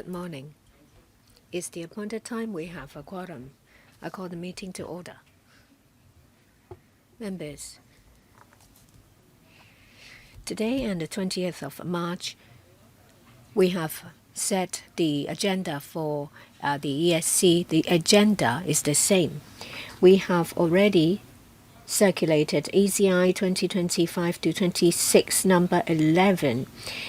Good morning. It's the appointed time. We have a quorum. I call the meeting to order. Members, today and the 20th of March, we have set the agenda for the ESC. The agenda is the same. We have already circulated ECI 2025-26 number 11.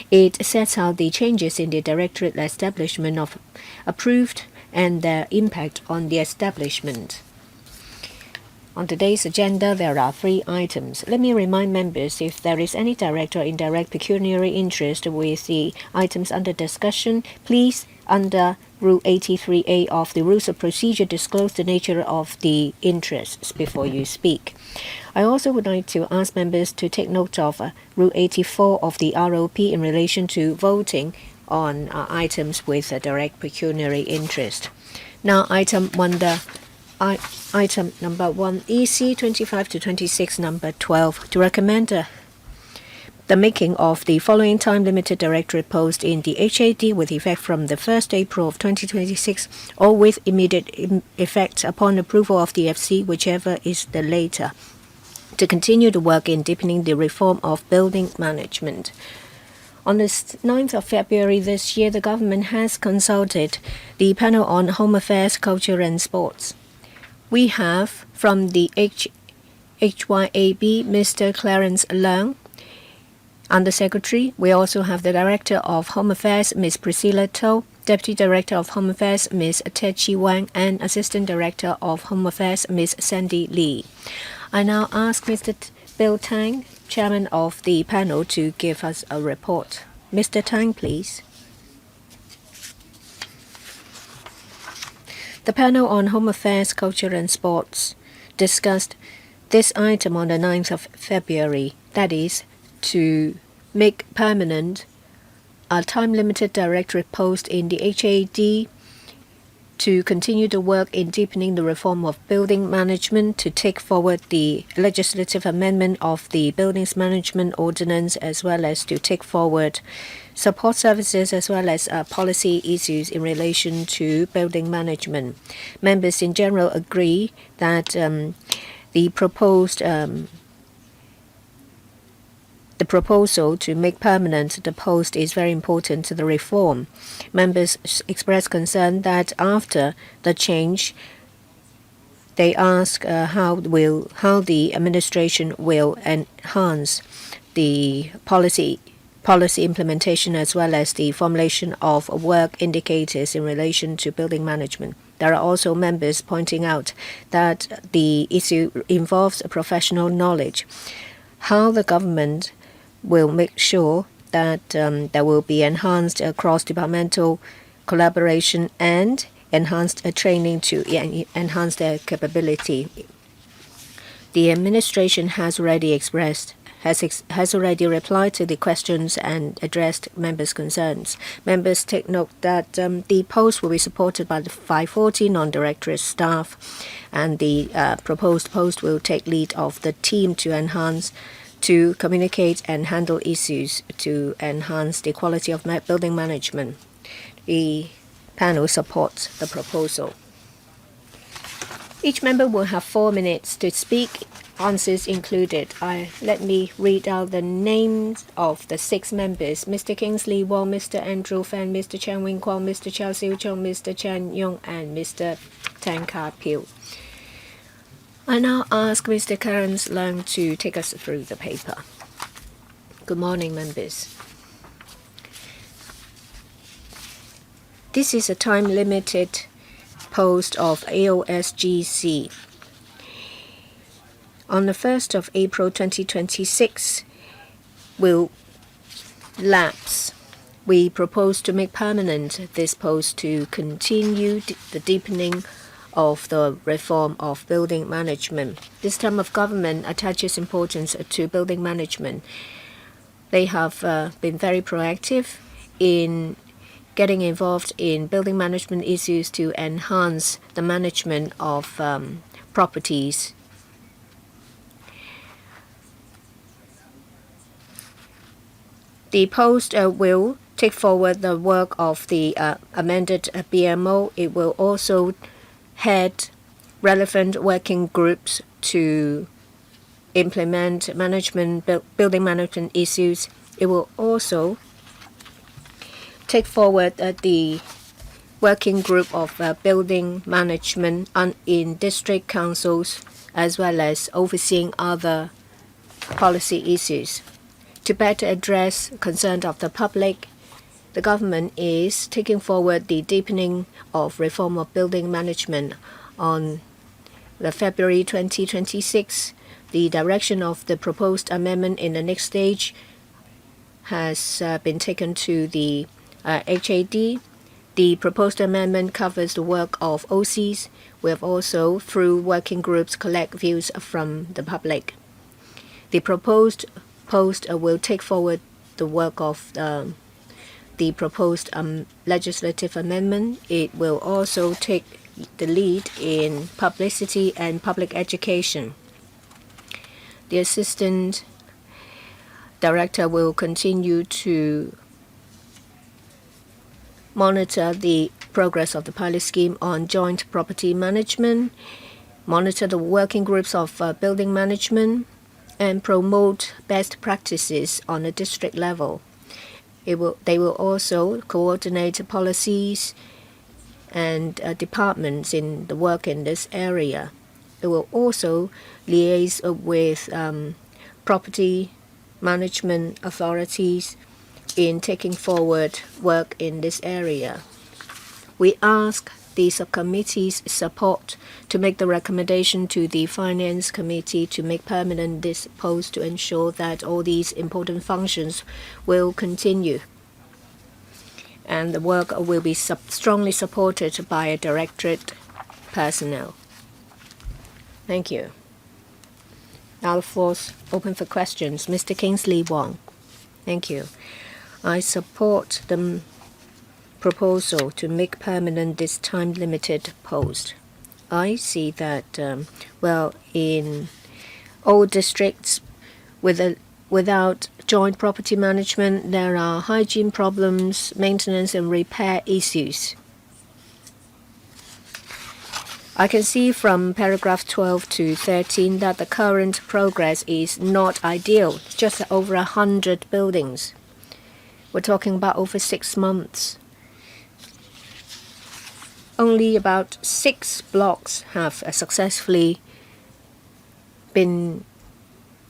It sets out the changes in the directorate establishment of approved and their impact on the establishment. On today's agenda, there are 3 items. Let me remind members, if there is any direct or indirect pecuniary interest with the items under discussion, please, under Rule 83A of the Rules of Procedure, disclose the nature of the interests before you speak. I also would like to ask members to take note of Rule 84 of the ROP in relation to voting on items with a direct pecuniary interest. Now, item number 1, EC 25-26, number 12, to recommend the making of the following time-limited directorate post in the HAD with effect from the 1st April of 2026 or with immediate effect upon approval of the FC, whichever is the later, to continue the work in deepening the reform of building management. On the 9th of February this year, the government has consulted the panel on Home Affairs, Culture and Sports. We have from the HYAB, Mr. Clarence Leung, Undersecretary. We also have the Director of Home Affairs, Ms. Priscilla To, Deputy Director of Home Affairs, Ms. Techi Wang, and Assistant Director of Home Affairs, Ms. Sandy Lee. I now ask Mr. Bill Tang, Chairman of the panel, to give us a report. Mr. Tang, please. The panel on Home Affairs, Culture and Sports discussed this item on the 9th of February, that is, to make permanent a time-limited directorate post in the HAD, to continue the work in deepening the reform of building management, to take forward the legislative amendment of the Buildings Management Ordinance, as well as to take forward support services as well as policy issues in relation to building management. Members in general agree that the proposal to make permanent the post is very important to the reform. Members express concern that after the change, they ask how the administration will enhance the policy implementation as well as the formulation of work indicators in relation to building management. There are also members pointing out that the issue involves professional knowledge. How the government will make sure that there will be enhanced cross-departmental collaboration and enhanced training to enhance their capability. The administration has already replied to the questions and addressed members' concerns. Members take note that the post will be supported by the 540 non-directorate staff, and the proposed post will take lead of the team to communicate and handle issues to enhance the quality of building management. The panel supports the proposal. Each member will have 4 minutes to speak, answers included. Let me read out the names of the 6 members: Mr. Kingsley Wong, Mr. Andrew Fan, Mr. Chan Wing Kwong, Mr. Chow Siu Chung, Mr. Chan Yong, and Mr. Tan Ka Piu. I now ask Mr. Clarence Leung to take us through the paper. Good morning, members. This is a time-limited post of AOSGC. On the 1st of April 2026 will lapse. We propose to make permanent this post to continue the deepening of the reform of building management. This term of government attaches importance to building management. They have been very proactive in getting involved in building management issues to enhance the management of properties. The post will take forward the work of the amended BMO. It will also head relevant working groups to implement building management issues. It will also take forward the working group of building management in district councils, as well as overseeing other policy issues. To better address concerns of the public, the government is taking forward the deepening of reform of building management. On the February 2026, the direction of the proposed amendment in the next stage has been taken to the HAD. The proposed amendment covers the work of OCs. We have also, through working groups, collect views from the public. The proposed post will take forward the work of the proposed legislative amendment. It will also take the lead in publicity and public education. The Assistant Director will continue to monitor the progress of the pilot scheme on joint property management, monitor the working groups of building management, and promote best practices on a district level. They will also coordinate policies and departments in the work in this area. It will also liaise with property management authorities in taking forward work in this area. We ask the subcommittee's support to make the recommendation to the Finance Committee to make permanent this post to ensure that all these important functions will continue. And the work will be strongly supported by a directorate personnel. Thank you. Now the floor is open for questions. Mr. Kingsley Wong. Thank you. I support the proposal to make permanent this time-limited post. I see that, in all districts without joint property management, there are hygiene problems, maintenance and repair issues. I can see from paragraph 12 to 13 that the current progress is not ideal, just over 100 buildings. We're talking about over 6 months. Only about 6 blocks have successfully been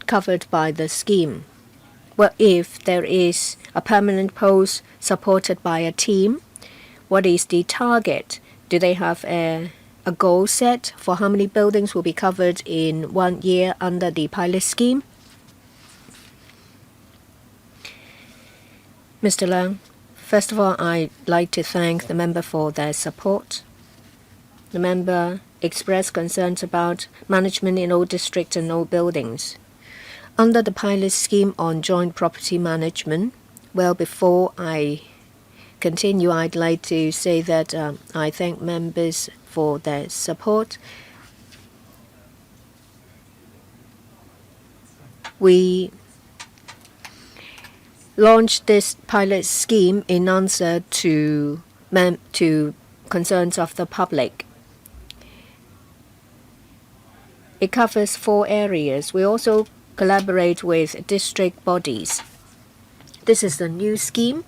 covered by the scheme. Well, if there is a permanent post supported by a team, what is the target? Do they have a goal set for how many buildings will be covered in 1 year under the pilot scheme? Mr. Leung, first of all, I'd like to thank the member for their support. The member expressed concerns about management in all districts and all buildings. Under the pilot scheme on joint property management, well, before I continue, I'd like to say that I thank members for their support. We launched this pilot scheme in answer to concerns of the public. It covers 4 areas. We also collaborate with district bodies. This is the new scheme.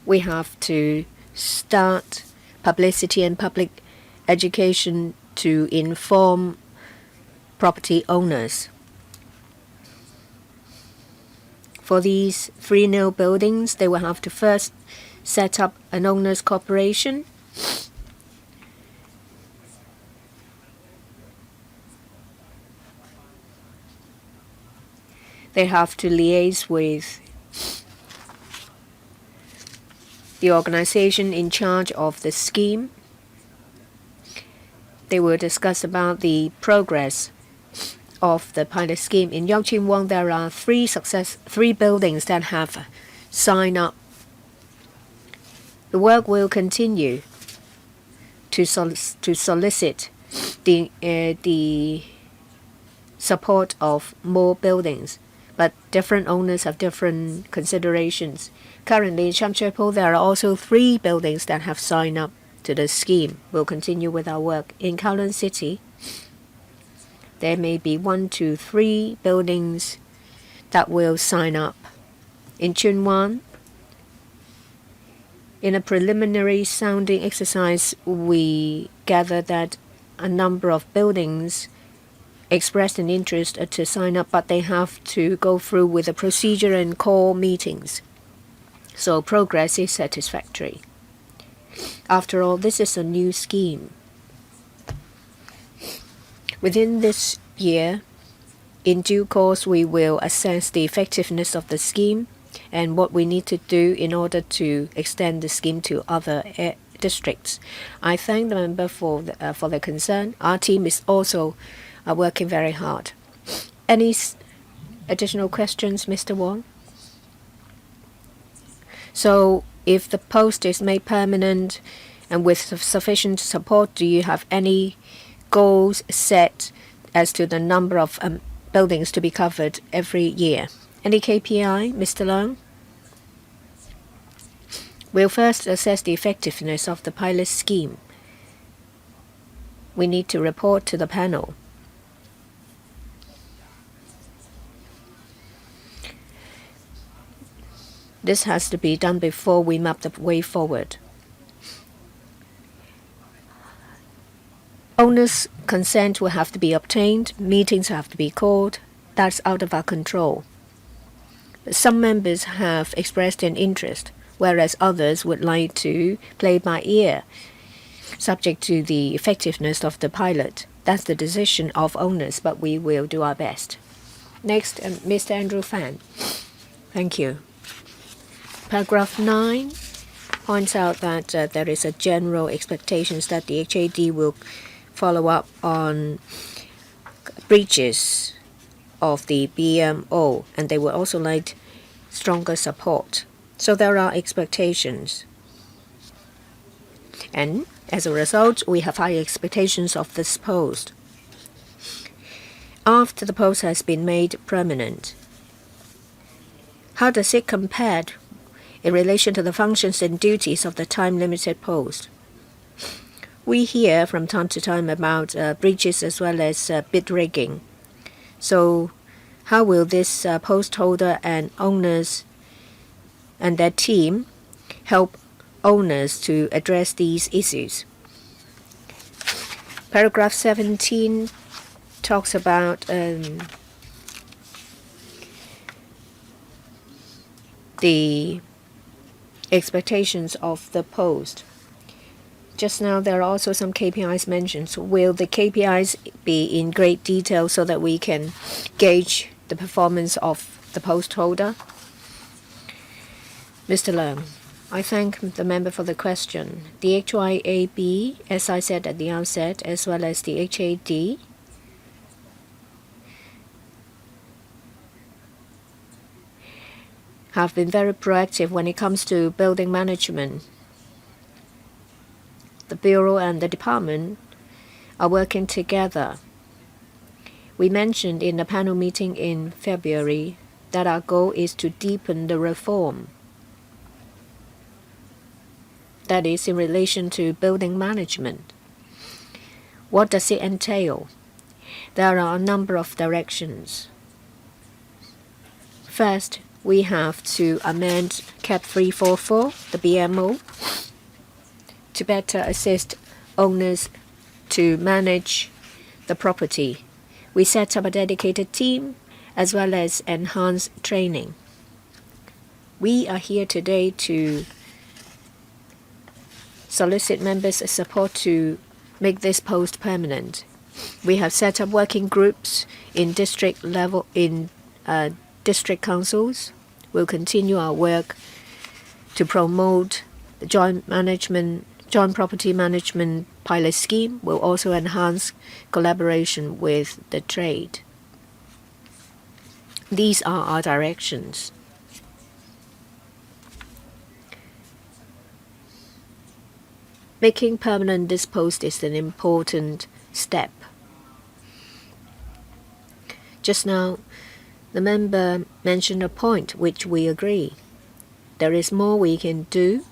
We have to start publicity and public education to inform property owners. For these 3 new buildings, they will have to first set up an owners' corporation. They have to liaise with the organization in charge of the scheme. They will discuss about the progress of the pilot scheme. In Yeoqing Wong, there are 3 buildings that have signed up. The work will continue to solicit the support of more buildings. but different owners have different considerations. Currently, in Shamchepo, there are also 3 buildings that have signed up to the scheme. We'll continue with our work. In Kowloon City, there may be 1 to 3 buildings that will sign up. In Chunwan, in a preliminary sounding exercise, we gathered that a number of buildings expressed an interest to sign up, but they have to go through with a procedure and call meetings. So progress is satisfactory. After all, this is a new scheme. Within this year, in due course, we will assess the effectiveness of the scheme and what we need to do in order to extend the scheme to other districts. I thank the member for their concern. Our team is also working very hard. Any additional questions, Mr. Wong? So if the post is made permanent and with sufficient support, do you have any goals set as to the number of buildings to be covered every year? Any KPI, Mr. Leung? We'll first assess the effectiveness of the pilot scheme. We need to report to the panel. This has to be done before we map the way forward. Owners' consent will have to be obtained, meetings have to be called. That's out of our control. Some members have expressed an interest, whereas others would like to play by ear, subject to the effectiveness of the pilot. That's the decision of owners, but we will do our best. Next, Mr. Andrew Fan. Thank you. Paragraph 9 points out that there is a general expectation that the HAD will follow up on breaches of the BMO, and they would also like stronger support. So there are expectations. And as a result, we have high expectations of this post. After the post has been made permanent, how does it compare in relation to the functions and duties of the time-limited post? We hear from time to time about breaches as well as bid rigging. So how will this post holder and owners and their team help owners to address these issues? Paragraph 17 talks about the expectations of the post. Just now, there are also some KPIs mentioned. So will the KPIs be in great detail so that we can gauge the performance of the post holder? Mr. Leung, I thank the member for the question. The HYAB, as I said at the outset, as well as the HAD, have been very proactive when it comes to building management. The Bureau and the department are working together. We mentioned in the panel meeting in February that our goal is to deepen the reform. That is in relation to building management. What does it entail? There are a number of directions. First, we have to amend Cap 344, the BMO, to better assist owners to manage the property. We set up a dedicated team as well as enhanced training. We are here today to solicit members' support to make this post permanent. We have set up working groups in district level, in district councils. We'll continue our work to promote the joint property management pilot scheme. Will also enhance collaboration with the trade. These are our directions. Making permanent this post is an important step. Just now, The member mentioned a point which we agree. There is more we can do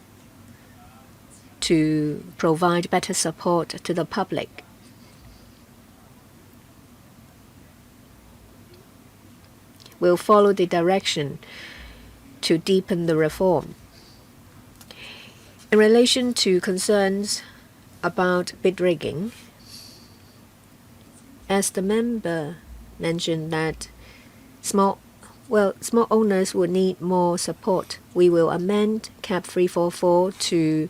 to provide better support to the public. We'll follow the direction to deepen the reform. In relation to concerns about bid rigging, as the member mentioned that small owners would need more support, we will amend Cap 344 to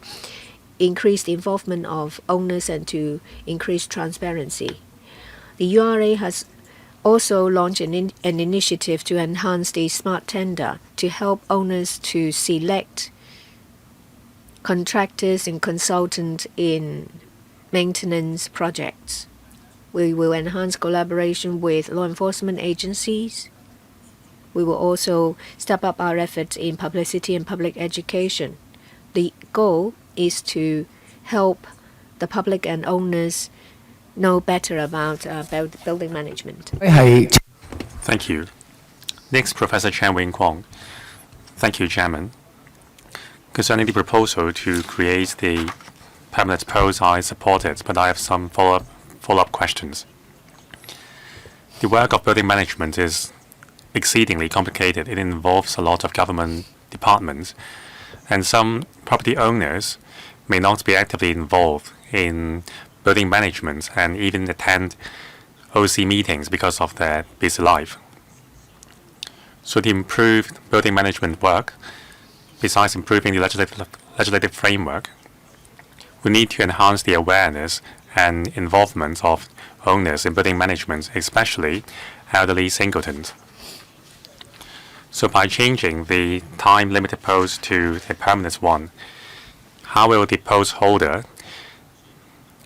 increase the involvement of owners and to increase transparency. The URA has also launched an initiative to enhance the smart tender to help owners to select contractors and consultants in maintenance projects. We will enhance collaboration with law enforcement agencies. We will also step up our efforts in publicity and public education. The goal is to help the public and owners know better about building management. Thank you. Next, Professor Chen Wing-Kwong. Thank you, Chairman. Concerning the proposal to create the permanent post, I support it, but I have some follow-up questions. The work of building management is exceedingly complicated. It involves a lot of government departments, and some property owners may not be actively involved in building management and even attend OC meetings because of their busy life. So the improved building management work, besides improving the legislative framework, we need to enhance the awareness and involvement of owners in building management, especially elderly singletons. So by changing the time-limited post to a permanent one, how will the post holder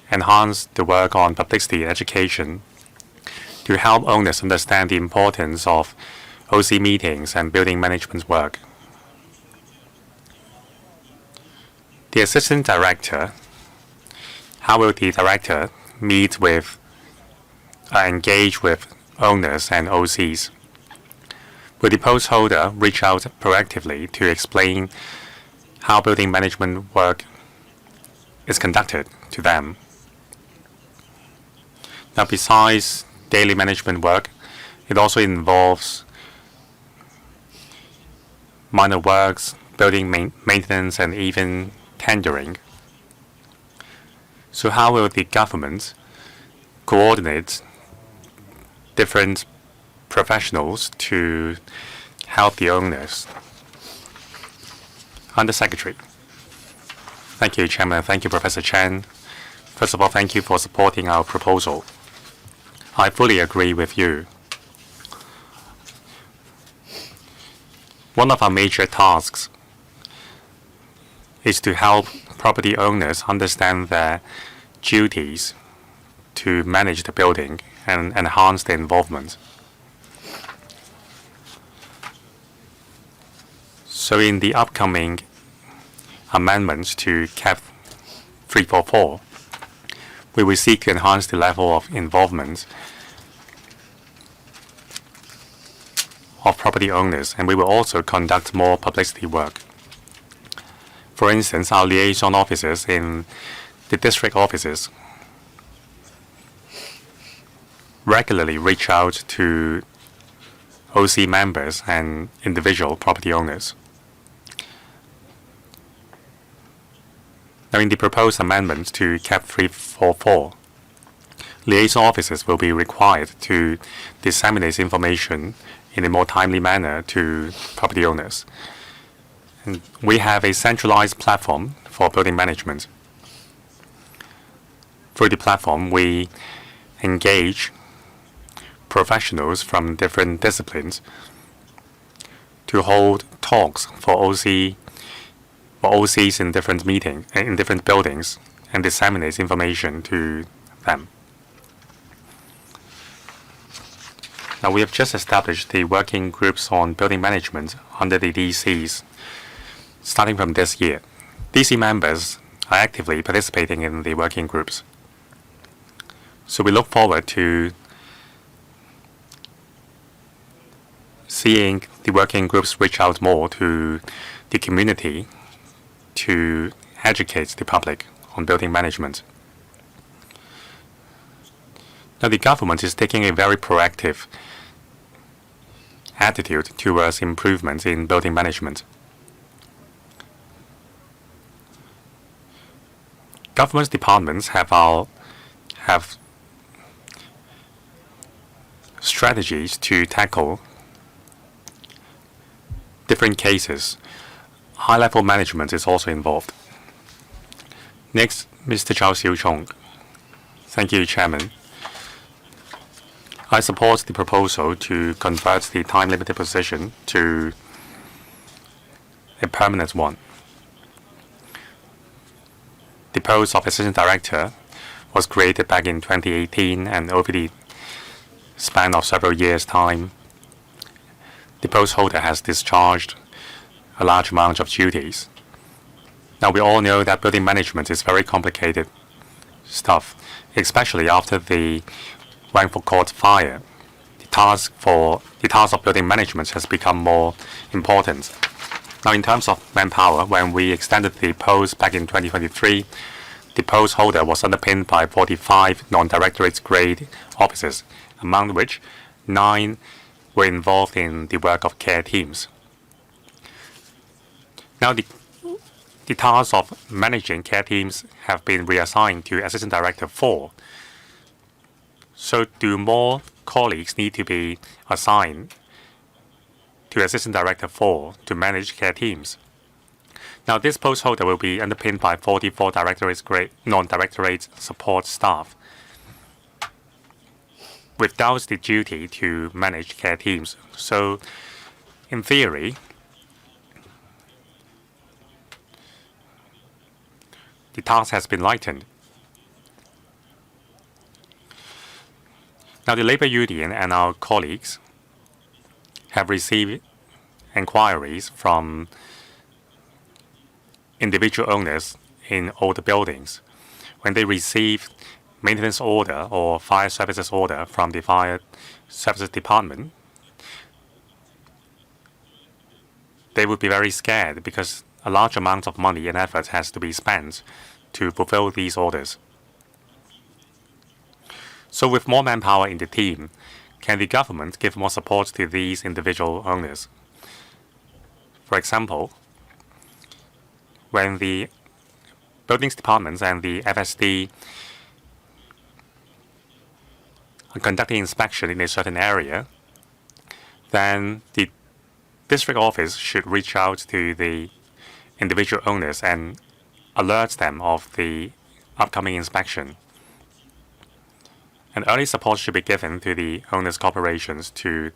enhance the work on publicity and education to help owners understand the importance of OC meetings and building management work? The assistant director, how will the director meet with, engage with owners and OCs? Will the post holder reach out proactively to explain how building management work is conducted to them? Now, besides daily management work, it also involves minor works, building maintenance, and even tendering. So how will the government coordinate different professionals to help the owners? Undersecretary. Thank you, Chairman. Thank you, Professor Chen. First of all, thank you for supporting our proposal. I fully agree with you. One of our major tasks is to help property owners understand their duties to manage the building and enhance their involvement. So in the upcoming amendments to Cap 344, we will seek to enhance the level of involvement of property owners, and we will also conduct more publicity work. For instance, our liaison officers in the district offices regularly reach out to OC members and individual property owners. Now, in the proposed amendments to Cap 344, liaison officers will be required to disseminate information in a more timely manner to property owners. And we have a centralized platform for building management. Through the platform, we engage professionals from different disciplines to hold talks for OCs in different buildings, and disseminate information to them. Now, we have just established the working groups on building management under the DCs starting from this year. DC members are actively participating in the working groups. So we look forward to seeing the working groups reach out more to the community to educate the public on building management. Now, the government is taking a very proactive attitude towards improvements in building management. Government departments have strategies to tackle different cases. High-level management is also involved. Next, Mr. Chao Siu-chung. Thank you, Chairman. I support the proposal to convert the time-limited position to a permanent one. The post of Assistant Director was created back in 2018, and over the span of several years' time, the post holder has discharged a large amount of duties. Now, we all know that building management is very complicated stuff, especially after the Wangford Court fire. The task of building management has become more important. Now, in terms of manpower, when we extended the post back in 2023, the post holder was underpinned by 45 non-directorate grade officers, among which 9 were involved in the work of care teams. Now, the task of managing care teams have been reassigned to Assistant Director 4. So do more colleagues need to be assigned to Assistant Director 4 to manage care teams? Now, this post holder will be underpinned by 44 non-directorate support staff without the duty to manage care teams. So, in theory, the task has been lightened. Now, the labor union and our colleagues have received inquiries from individual owners in older buildings. When they receive maintenance order or fire services order from the fire services department, they would be very scared because a large amount of money and effort has to be spent to fulfill these orders. So with more manpower in the team, can the government give more support to these individual owners? For example, when the buildings departments and the FSD are conducting inspection in a certain area, then the district office should reach out to the individual owners and alert them of the upcoming inspection. And early support should be given to the owners' corporations to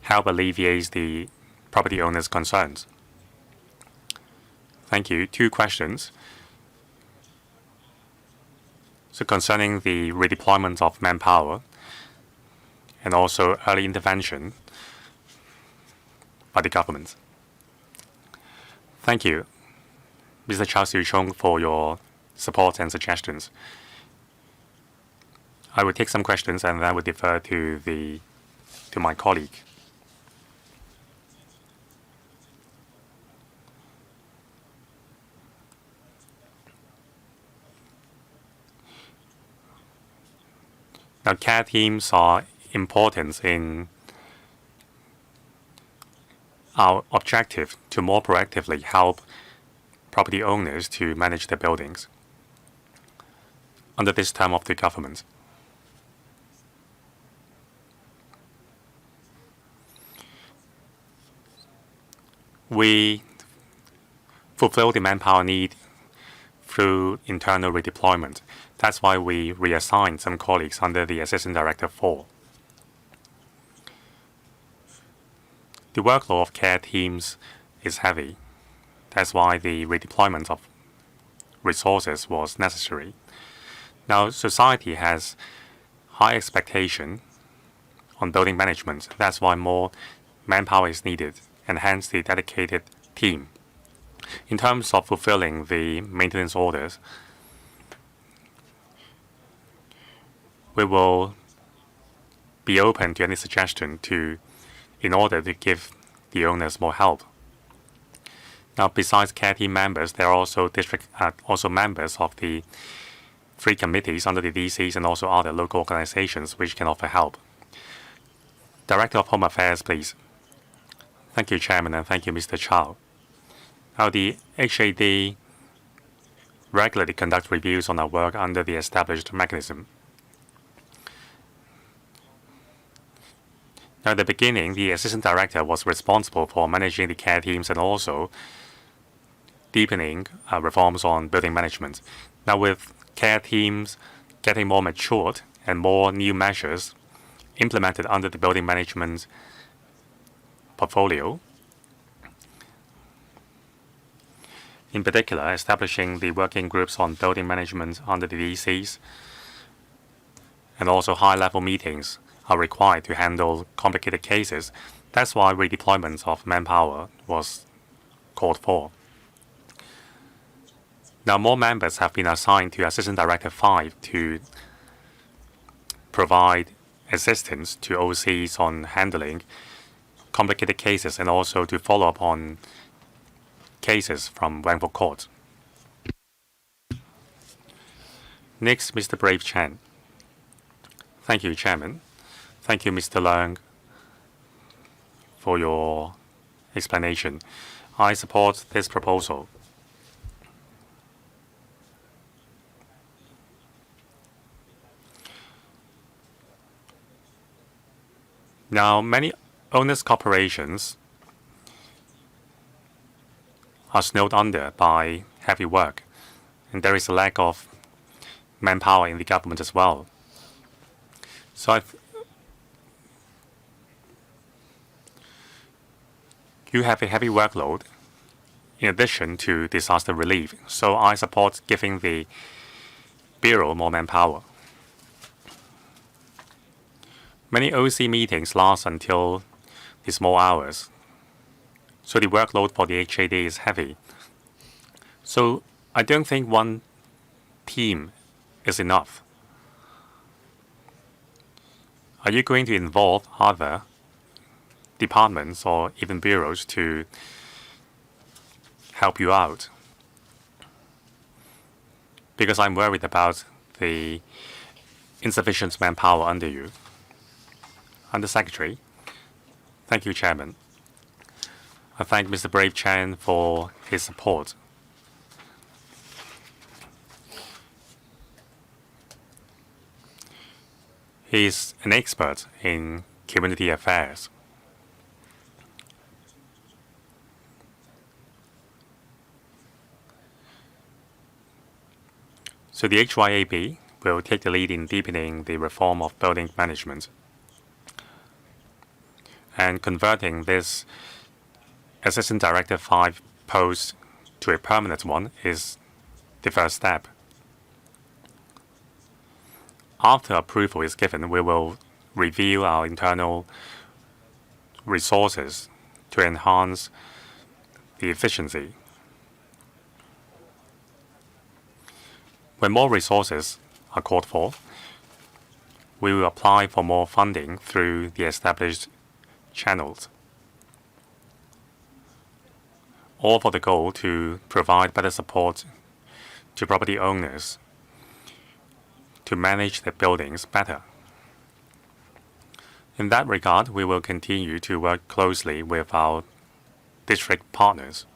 help alleviate the property owners' concerns. Thank you. 2 questions. So concerning the redeployment of manpower and also early intervention by the government. Thank you, Mr. Chao Siu-chung, for your support and suggestions. I will take some questions and then I will defer to my colleague. Now, care teams are important in our objective to more proactively help property owners to manage their buildings under this term of the government. We fulfill the manpower need through internal redeployment. That's why we reassign some colleagues under the Assistant Director 4. The workload of care teams is heavy. That's why the redeployment of resources was necessary. Now, society has high expectation on building management. That's why more manpower is needed, and hence the dedicated team. In terms of fulfilling the maintenance orders, we will be open to any suggestion to in order to give the owners more help. Now, besides care team members, there are also also members of the 3 committees under the DCs and also other local organizations which can offer help. Director of Home Affairs, please. Thank you, Chairman, and thank you, Mr. Chow. Now, the HAD regularly conduct reviews on our work under the established mechanism. Now, at the beginning, the Assistant Director was responsible for managing the care teams and also deepening reforms on building management. Now, with care teams getting more matured and more new measures implemented under the building management portfolio, in particular, establishing the working groups on building management under the DCs, and also high-level meetings are required to handle complicated cases. That's why redeployment of manpower was called for. Now, more members have been assigned to Assistant Director 5 to provide assistance to OCs on handling complicated cases and also to follow up on cases from Wangful Court. Next, Mr. Brave Chen. Thank you, Chairman. Thank you, Mr. Leung, for your explanation. I support this proposal. Now, many owners' corporations are snowed under by heavy work, and there is a lack of manpower in the government as well. So you have a heavy workload in addition to disaster relief. So I support giving the Bureau more manpower. Many OC meetings last until the small hours, so the workload for the HAD is heavy. So I don't think one team is enough. Are you going to involve other departments or even bureaus to help you out? Because I'm worried about the insufficient manpower under you. Under Secretary. Thank you, Chairman. I thank Mr. Brave Chen for his support. He is an expert in community affairs. So the HYAB will take the lead in deepening the reform of building management. And converting this Assistant Director 5 post to a permanent one is the first step. After approval is given, we will review our internal resources to enhance the efficiency. When more resources are called for, we will apply for more funding through the established channels, all for the goal to provide better support to property owners to manage their buildings better. In that regard, we will continue to work closely with our district partners.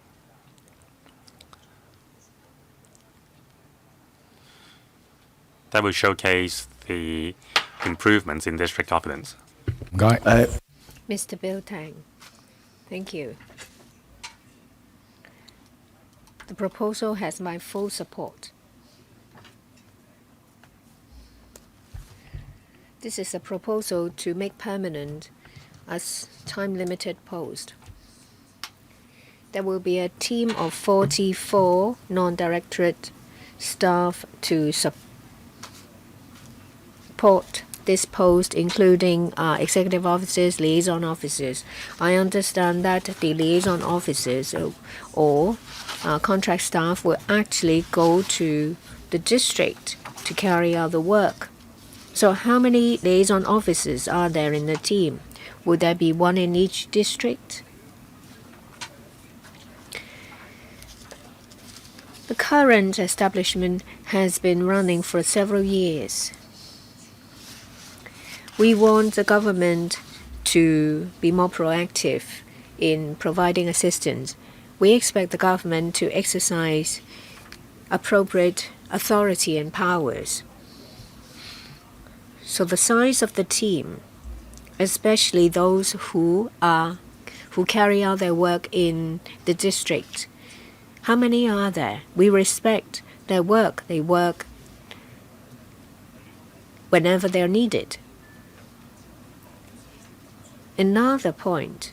That will showcase the improvements in district governance. Mr. Bill Tang, thank you. The proposal has my full support. This is a proposal to make permanent a time-limited post. There will be a team of 44 non-directorate staff to support this post, including executive officers, liaison officers. I understand that the liaison officers or contract staff will actually go to the district to carry out the work. So how many liaison officers are there in the team? Would there be one in each district? The current establishment has been running for several years. We want the government to be more proactive in providing assistance. We expect the government to exercise appropriate authority and powers. So the size of the team, especially those who carry out their work in the district, how many are there? We respect their work. They work whenever they're needed. Another point.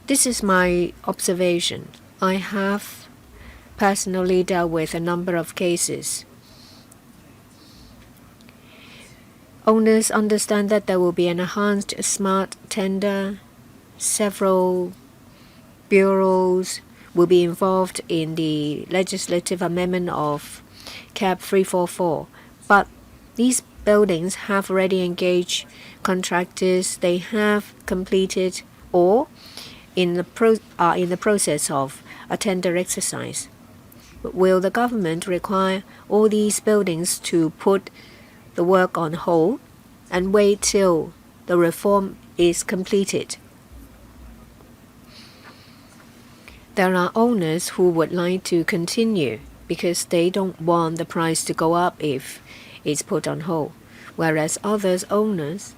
This is my observation. I have personally dealt with a number of cases. Owners understand that there will be an enhanced smart tender. Several bureaus will be involved in the legislative amendment of CAP 344. But these buildings have already engaged contractors. They have completed or are in the process of a tender exercise. But will the government require all these buildings to put the work on hold and wait till the reform is completed? There are owners who would like to continue because they don't want the price to go up if it's put on hold, whereas others owners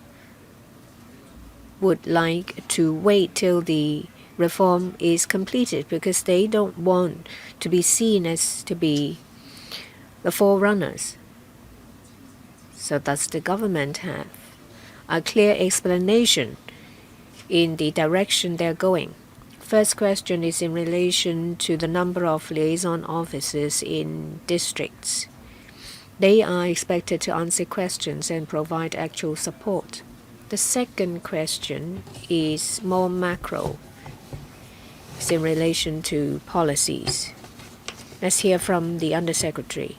would like to wait till the reform is completed because they don't want to be seen as to be the forerunners. So does the government have a clear explanation in the direction they're going? First question is in relation to the number of liaison officers in districts. They are expected to answer questions and provide actual support. The second question is more macro. It's in relation to policies. Let's hear from the Undersecretary.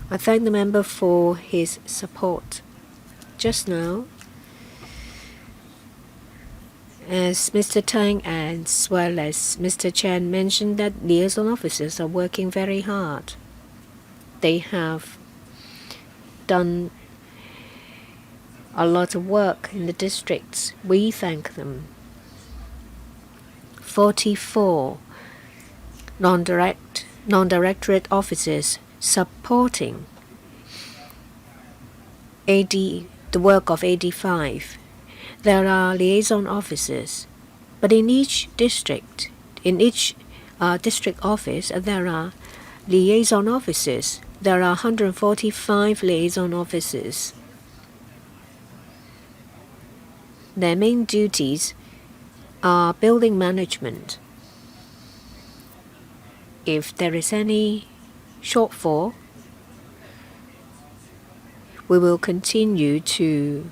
I thank the member for his support. Just now, as Mr. Tang as well as Mr. Chen mentioned that liaison officers are working very hard. They have done a lot of work in the districts. We thank them. 44 non-directorate officers supporting the work of 85. There are liaison officers, but in each district, district office, there are liaison officers. There are 145 liaison officers. Their main duties are building management. If there is any shortfall, we will continue to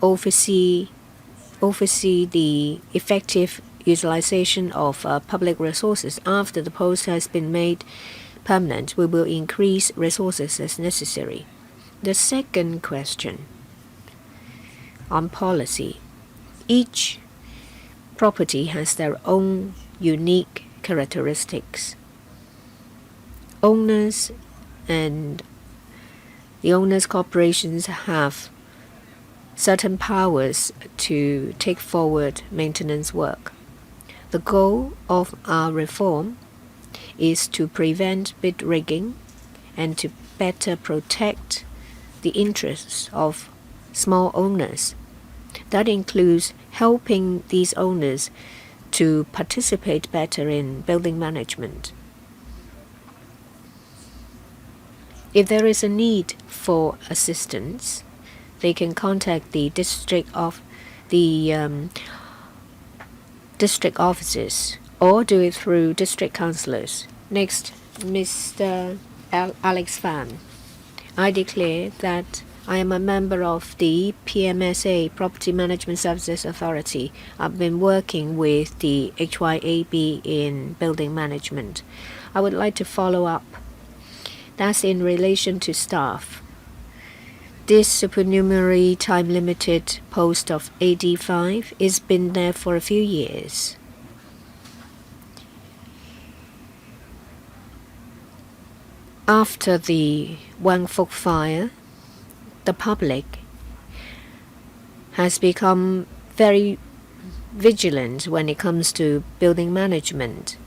oversee the effective utilization of public resources. After the post has been made permanent, we will increase resources as necessary. The second question on policy. Each property has their own unique characteristics. Owners and the owners' corporations have certain powers to take forward maintenance work. The goal of our reform is to prevent bid rigging and to better protect the interests of small owners. That includes helping these owners to participate better in building management. If there is a need for assistance, they can contact the district offices or do it through district councillors. Next, Mr. Alex Fan. I declare that I am a member of the PMSA, Property Management Services Authority. I've been working with the HYAB in building management. I would like to follow up. That's in relation to staff. This supernumerary time-limited post of AD5 has been there for a few years. After the Wang Fuk fire, the public has become very vigilant when it comes to building management.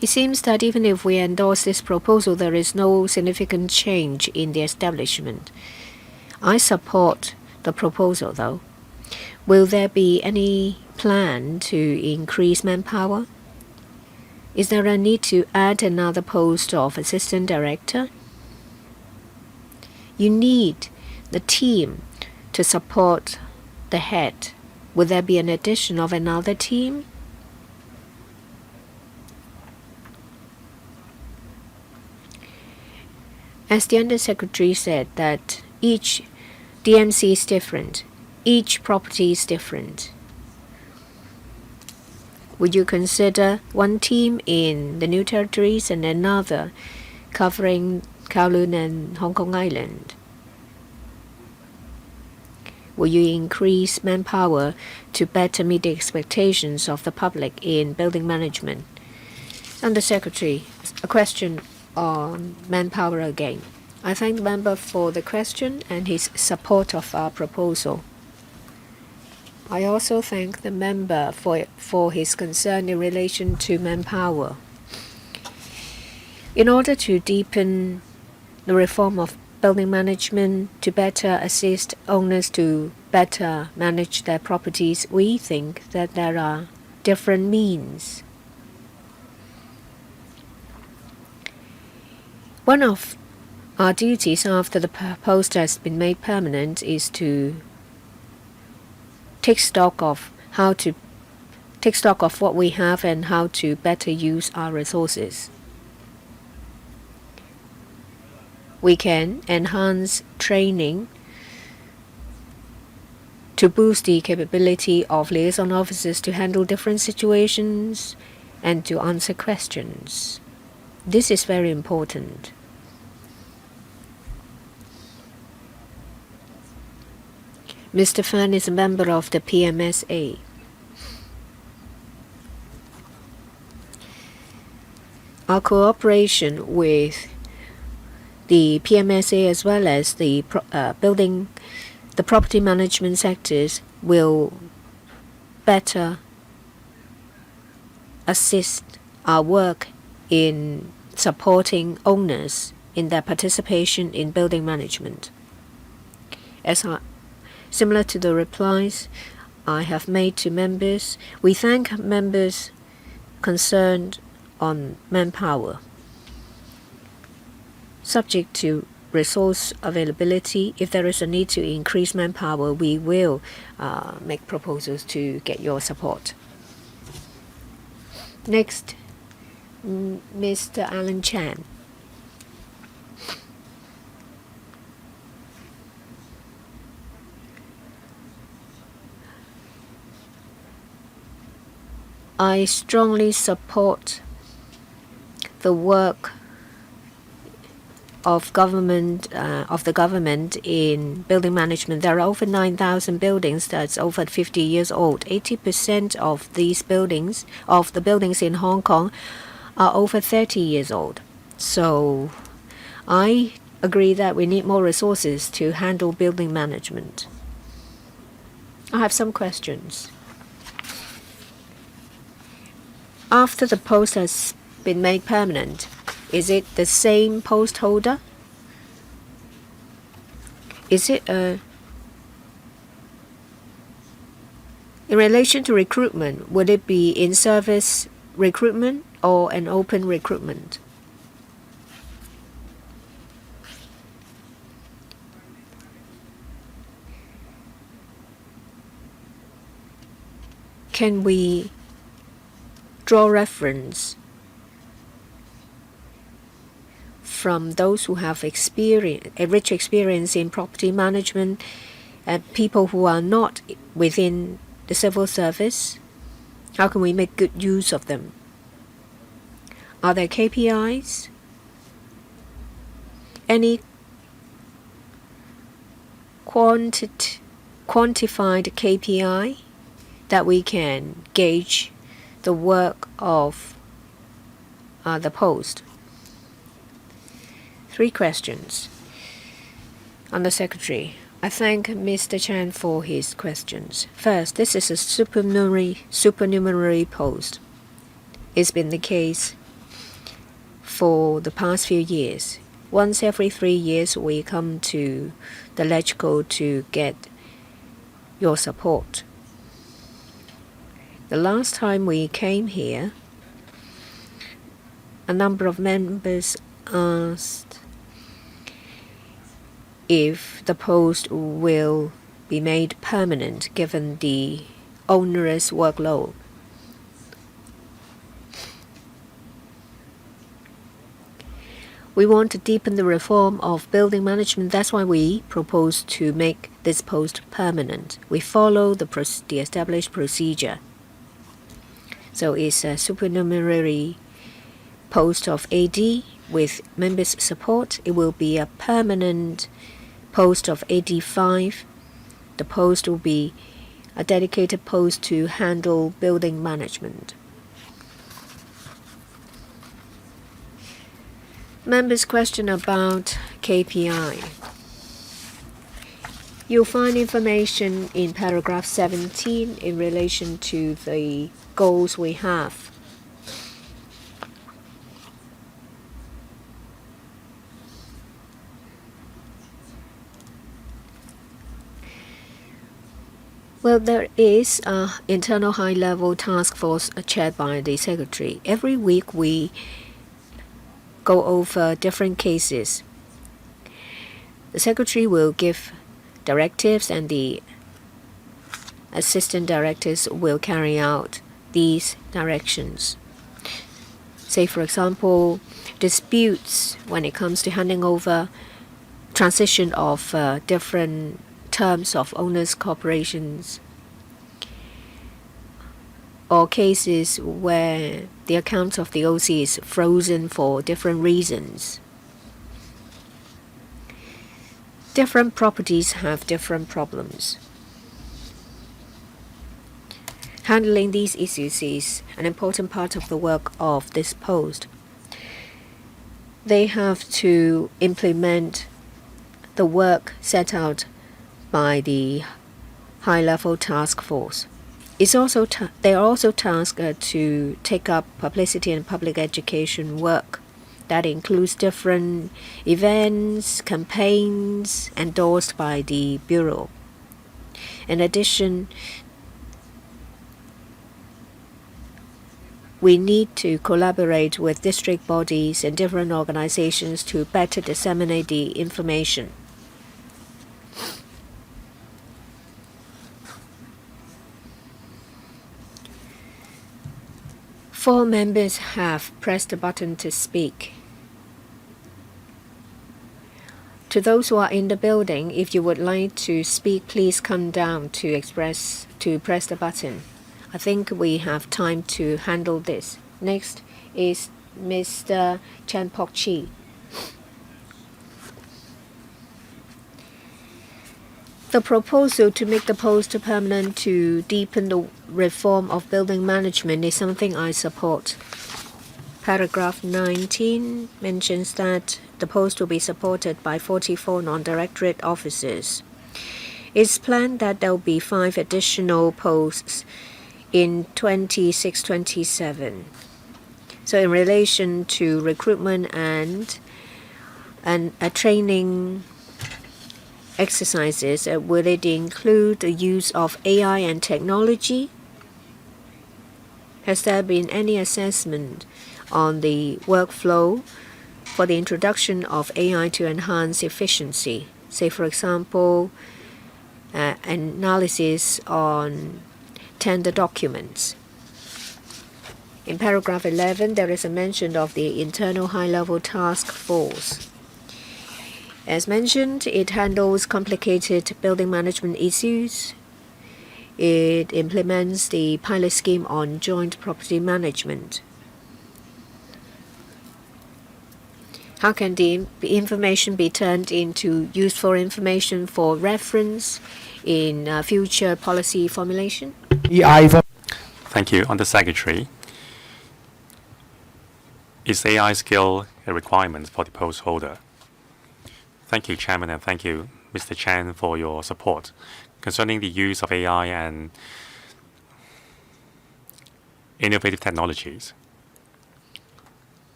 It seems that even if we endorse this proposal, there is no significant change in the establishment. I support the proposal, though. Will there be any plan to increase manpower? Is there a need to add another post of assistant director? You need the team to support the head. Will there be an addition of another team? As the Undersecretary said, that each DMC is different. Each property is different. Would you consider one team in the New Territories and another covering Kowloon and Hong Kong Island? Will you increase manpower to better meet the expectations of the public in building management? Undersecretary, a question on manpower again. I thank the member for the question and his support of our proposal. I also thank the member for his concern in relation to manpower. In order to deepen the reform of building management to better assist owners to better manage their properties, we think that there are different means. One of our duties after the post has been made permanent is to take stock of what we have and how to better use our resources. We can enhance training to boost the capability of liaison officers to handle different situations and to answer questions. This is very important. Mr. Fan is a member of the PMSA. Our cooperation with the PMSA as well as the property management sectors will better assist our work in supporting owners in their participation in building management. Similar to the replies I have made to members, we thank members concerned on manpower. Subject to resource availability, if there is a need to increase manpower, we will make proposals to get your support. Next, Mr. Alan Chan. I strongly support the work of the government in building management. There are over 9,000 buildings that's over 50 years old. 80% of these buildings, of the buildings in Hong Kong, are over 30 years old. So I agree that we need more resources to handle building management. I have some questions. After the post has been made permanent, is it the same post holder? Is it in relation to recruitment, would it be in-service recruitment or an open recruitment? Can we draw reference from those who have a rich experience in property management and people who are not within the civil service? How can we make good use of them? Are there KPIs? Any quantified KPI that we can gauge the work of the post? 3 questions. On the Secretary, I thank Mr. Chan for his questions. First, this is a supernumerary post. It's been the case for the past few years. Once every 3 years, we come to the LegCo to get your support. The last time we came here, a number of members asked if the post will be made permanent given the onerous workload. We want to deepen the reform of building management. That's why we propose to make this post permanent. We follow the established procedure. So it's a supernumerary post of AD with members' support. It will be a permanent post of AD5. The post will be a dedicated post to handle building management. Members' question about KPI. You'll find information in paragraph 17 in relation to the goals we have. Well, there is an internal high-level task force chaired by the Secretary. Every week we go over different cases. The Secretary will give directives and the assistant directors will carry out these directions. Say, for example, disputes when it comes to handing over transition of different terms of owners' corporations, or cases where the account of the OC is frozen for different reasons. Different properties have different problems. Handling these issues is an important part of the work of this post. They have to implement the work set out by the high-level task force. They are also tasked to take up publicity and public education work. That includes different events, campaigns endorsed by the Bureau. In addition, we need to collaborate with district bodies and different organizations to better disseminate the information. Four members have pressed the button to speak. To those who are in the building, if you would like to speak, please come down to press the button. I think we have time to handle this. Next is Mr. Chan Pok Chi. The proposal to make the post permanent to deepen the reform of building management is something I support. Paragraph 19 mentions that the post will be supported by 44 non-directorate officers. It's planned that there will be 5 additional posts in 26-27. So in relation to recruitment and a training exercises, will it include the use of AI and technology? Has there been any assessment on the workflow for the introduction of AI to enhance efficiency? Say, for example, analysis on tender documents. In paragraph 11, there is a mention of the internal high-level task force. As mentioned, it handles complicated building management issues. It implements the pilot scheme on joint property management. How can the information be turned into useful information for reference in future policy formulation? Thank you. Undersecretary, is AI skill a requirement for the post holder? Thank you, Chairman, and thank you, Mr. Chan, for your support. Concerning the use of AI and innovative technologies,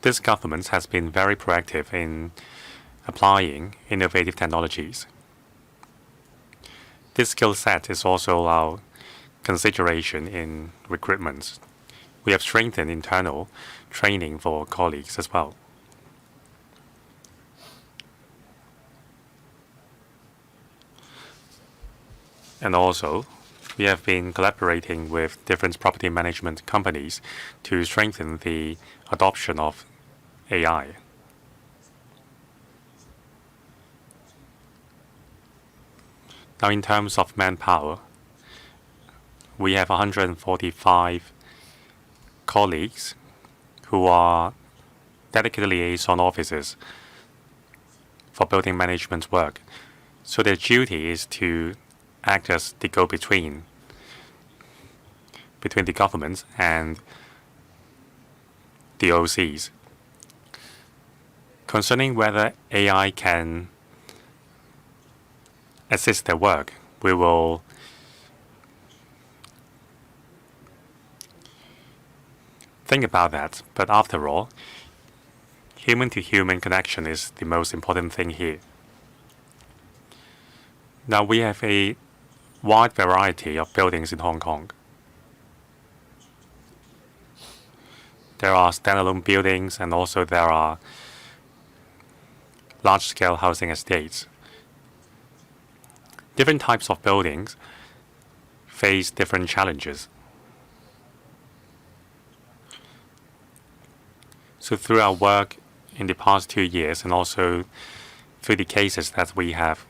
this government has been very proactive in applying innovative technologies. This skill set is also our consideration in recruitment. We have strengthened internal training for colleagues as well. And also, we have been collaborating with different property management companies to strengthen the adoption of AI. Now, in terms of manpower, we have 145 colleagues who are dedicated liaison officers for building management work. So their duty is to act as the go-between between the government and the OCs. Concerning whether AI can assist their work, we will think about that. But after all, human-to-human connection is the most important thing here. Now, we have a wide variety of buildings in Hong Kong. There are standalone buildings, and also there are large-scale housing estates. Different types of buildings face different challenges. So through our work in the past 2 years, and also through the cases that we have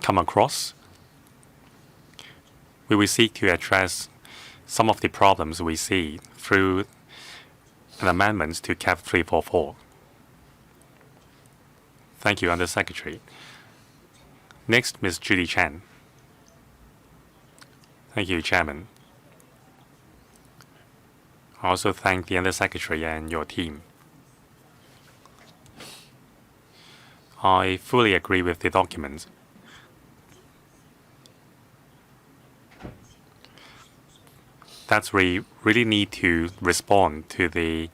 come across, we will seek to address some of the problems we see through an amendment to CAP 344. Thank you, Undersecretary. Next, Ms. Judy Chan. Thank you, Chairman. I also thank the Undersecretary and your team. I fully agree with the document. That we really need to respond to the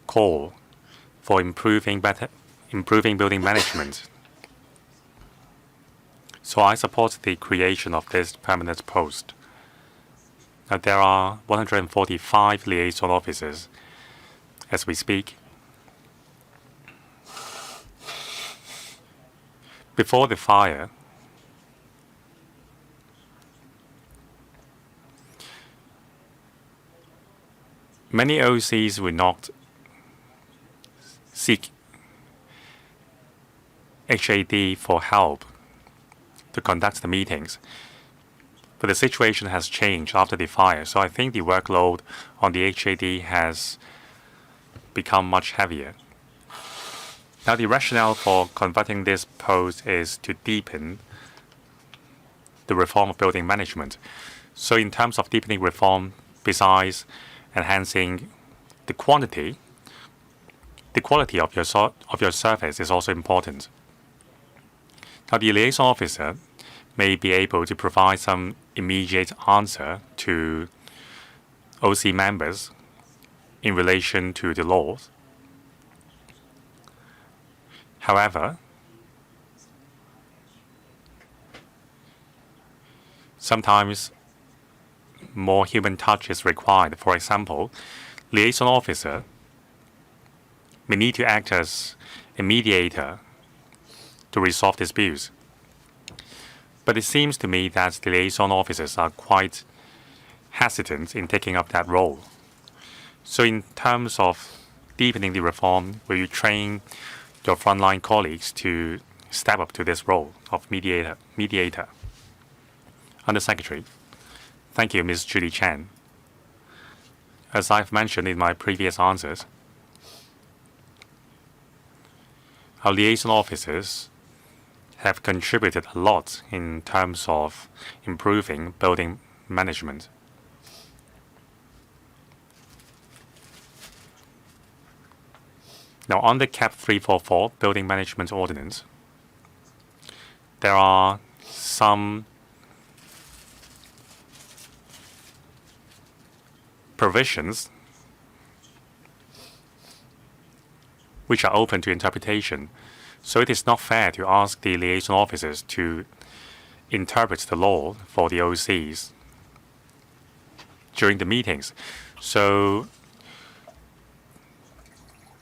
call for improving building management. So I support the creation of this permanent post. Now, there are 145 liaison officers as we speak. Before the fire, many OCs will not seek HAD for help to conduct the meetings. But the situation has changed after the fire, so I think the workload on the HAD has become much heavier. Now, the rationale for converting this post is to deepen the reform of building management. So in terms of deepening reform, besides enhancing the quality of your service is also important. Now, the liaison officer may be able to provide some immediate answer to OC members in relation to the laws. However, sometimes more human touch is required. For example, liaison officer may need to act as a mediator to resolve disputes. But it seems to me that the liaison officers are quite hesitant in taking up that role. So in terms of deepening the reform, will you train your frontline colleagues to step up to this role of mediator? Undersecretary. Thank you, Ms. Judy Chen. As I've mentioned in my previous answers, our liaison officers have contributed a lot in terms of improving building management. Now, under CAP 344 Building Management Ordinance, there are some provisions which are open to interpretation. So it is not fair to ask the liaison officers to interpret the law for the OCs during the meetings. So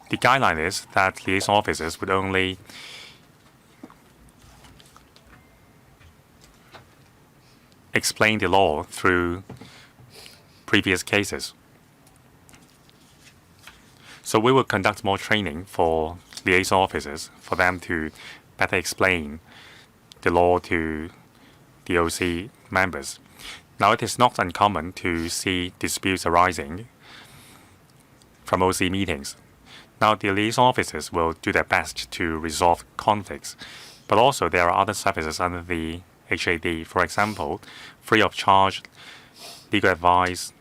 the guideline is that liaison officers would only explain the law through previous cases. So we will conduct more training for liaison officers for them to better explain the law to the OC members. Now, it is not uncommon to see disputes arising from OC meetings. Now, the liaison officers will do their best to resolve conflicts, but also there are other services under the HAD, for example, free of charge legal advice,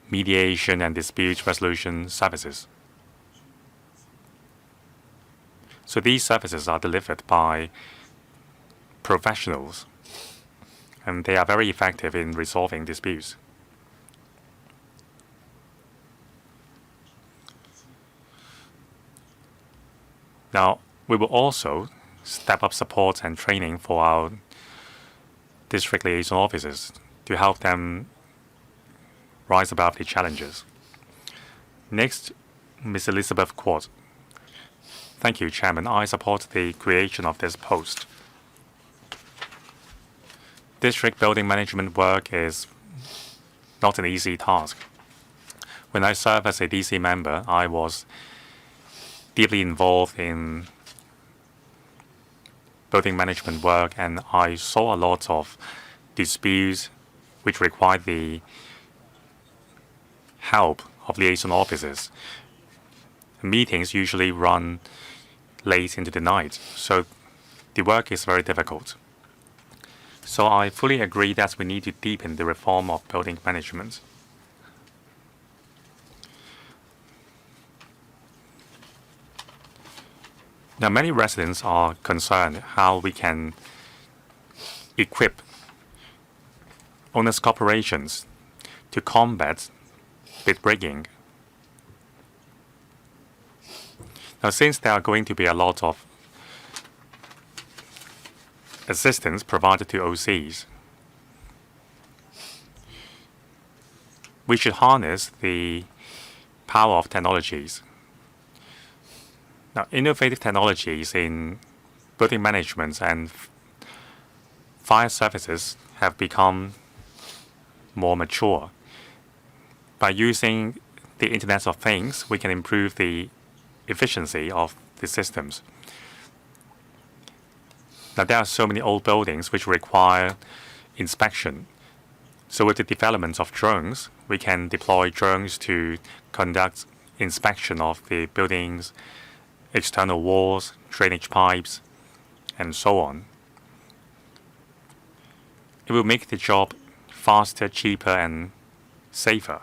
mediation and dispute resolution services. So these services are delivered by professionals, and they are very effective in resolving disputes. Now, we will also step up support and training for our district liaison officers to help them rise above the challenges. Next, Ms. Elizabeth Quart. Thank you, Chairman. I support the creation of this post. District building management work is not an easy task. When I served as a DC member, I was deeply involved in building management work, and I saw a lot of disputes which required the help of liaison officers. Meetings usually run late into the night, so the work is very difficult. So I fully agree that we need to deepen the reform of building management. Now, many residents are concerned how we can equip owners' corporations to combat bid rigging. Now, since there are going to be a lot of assistance provided to OCs, we should harness the power of technologies. Now, innovative technologies in building management and fire services have become more mature. By using the Internet of Things, we can improve the efficiency of the systems. Now, there are so many old buildings which require inspection. So with the development of drones, we can deploy drones to conduct inspection of the building's external walls, drainage pipes, and so on. It will make the job faster, cheaper, and safer.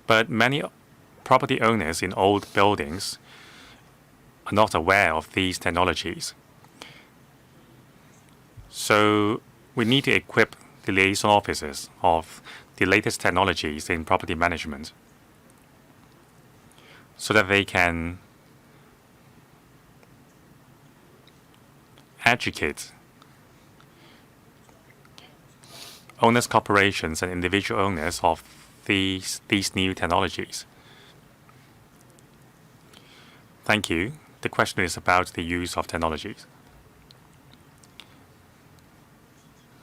But many property owners in old buildings are not aware of these technologies. So we need to equip the liaison officers of the latest technologies in property management so that they can educate owners, corporations, and individual owners of these new technologies. Thank you. The question is about the use of technologies.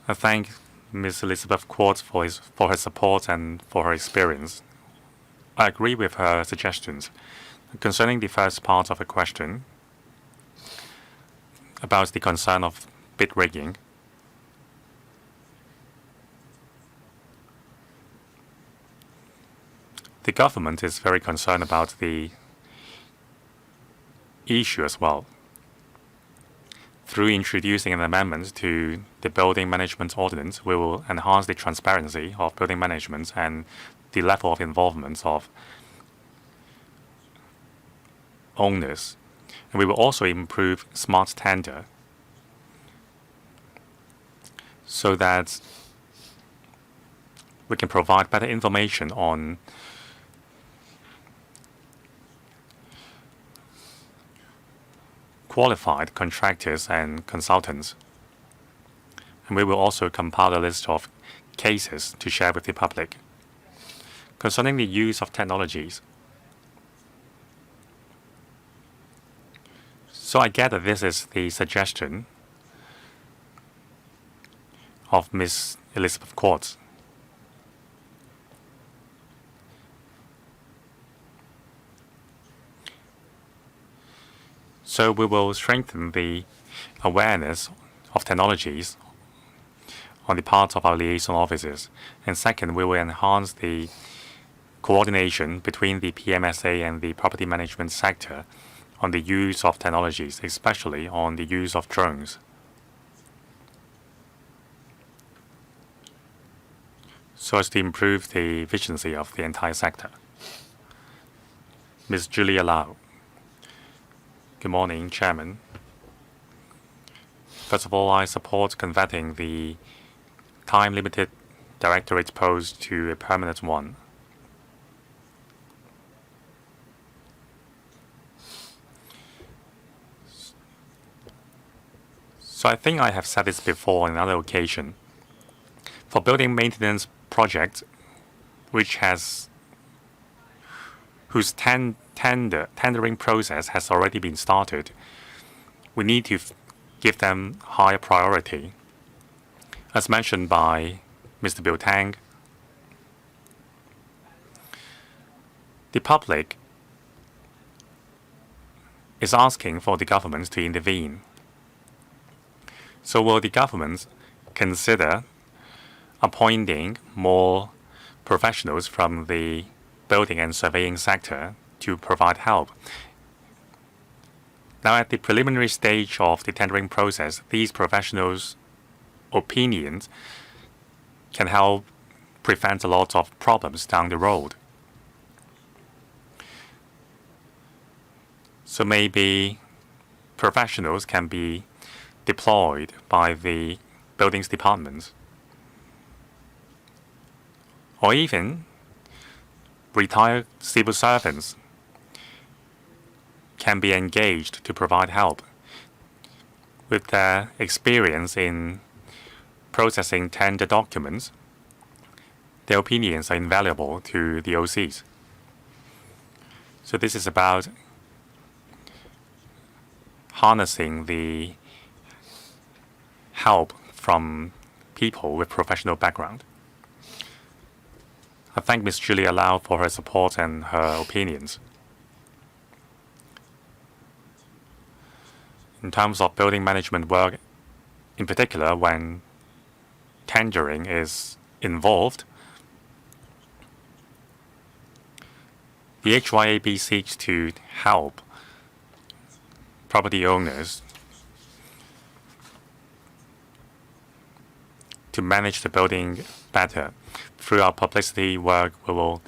I thank Ms. Elizabeth Quart for her support and for her experience. I agree with her suggestions. Concerning the first part of the question about the concern of bid rigging, the government is very concerned about the issue as well. Through introducing an amendment to the Building Management Ordinance, we will enhance the transparency of building management and the level of involvement of owners. And we will also improve smart tender so that we can provide better information on qualified contractors and consultants. And we will also compile a list of cases to share with the public. Concerning the use of technologies, so I gather this is the suggestion of Ms. Elizabeth Quartz. So we will strengthen the awareness of technologies on the part of our liaison officers. And second, we will enhance the coordination between the PMSA and the property management sector on the use of technologies, especially on the use of drones. So as to improve the efficiency of the entire sector. Ms. Julia Lau. Good morning, Chairman. First of all, I support converting the time-limited directorate post to a permanent one. So I think I have said this before on another occasion. For building maintenance projects, whose tendering process has already been started, we need to give them higher priority. As mentioned by Mr. Bill Tang, the public is asking for the government to intervene. So will the government consider appointing more professionals from the building and surveying sector to provide help? Now, at the preliminary stage of the tendering process, these professionals' opinions can help prevent a lot of problems down the road. So maybe professionals can be deployed by the buildings departments, or even retired civil servants can be engaged to provide help. With their experience in processing tender documents, their opinions are invaluable to the OCs. So this is about harnessing the help from people with professional background. I thank Ms. Julia Lau for her support and her opinions. In terms of building management work, in particular when tendering is involved, the HYAB seeks to help property owners to manage the building better. Through our publicity work, we will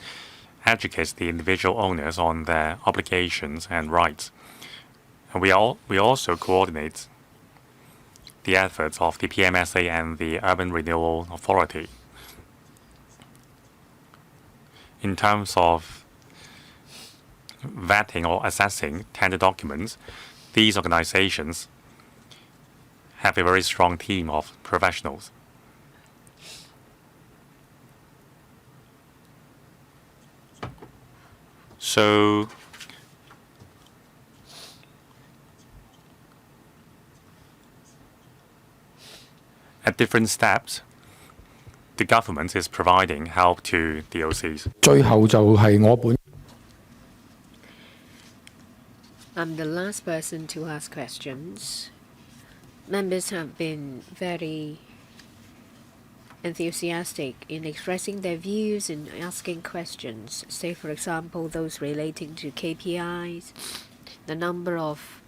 educate the individual owners on their obligations and rights. And we also coordinate the efforts of the PMSA and the Urban Renewal Authority. In terms of vetting or assessing tender documents, these organizations have a very strong team of professionals. So at different steps, the government is providing help to the OCs. 最後就係我本。I'm the last person to ask questions. Members have been very enthusiastic in expressing their views and asking questions. Say, for example, those relating to KPIs, the number of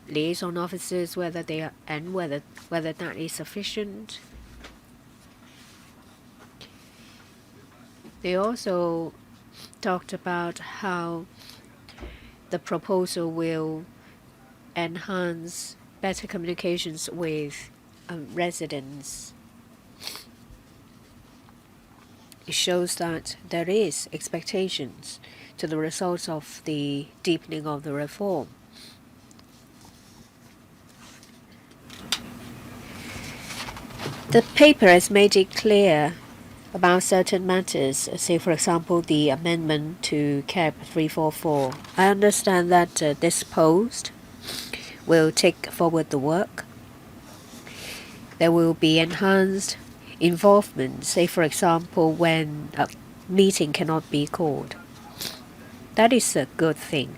liaison officers, whether that is sufficient. They also talked about how the proposal will enhance better communications with residents. It shows that there is expectations to the results of the deepening of the reform. The paper has made it clear about certain matters, say for example the amendment to CAP 344. I understand that this post will take forward the work. There will be enhanced involvement, say for example when a meeting cannot be called. That is a good thing.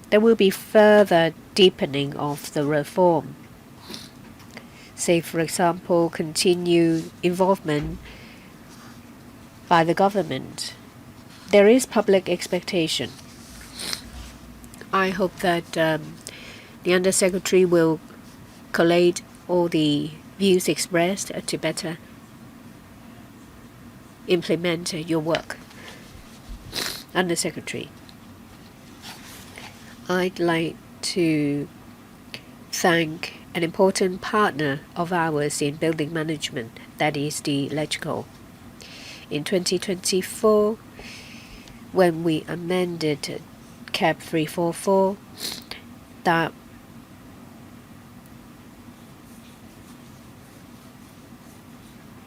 There will be further deepening of the reform. Say for example continued involvement by the government. There is public expectation. I hope that the Undersecretary will collate all the views expressed to better implement your work. Undersecretary, I'd like to thank an important partner of ours in building management, that is the LegCo. In 2024, when we amended CAP 344, that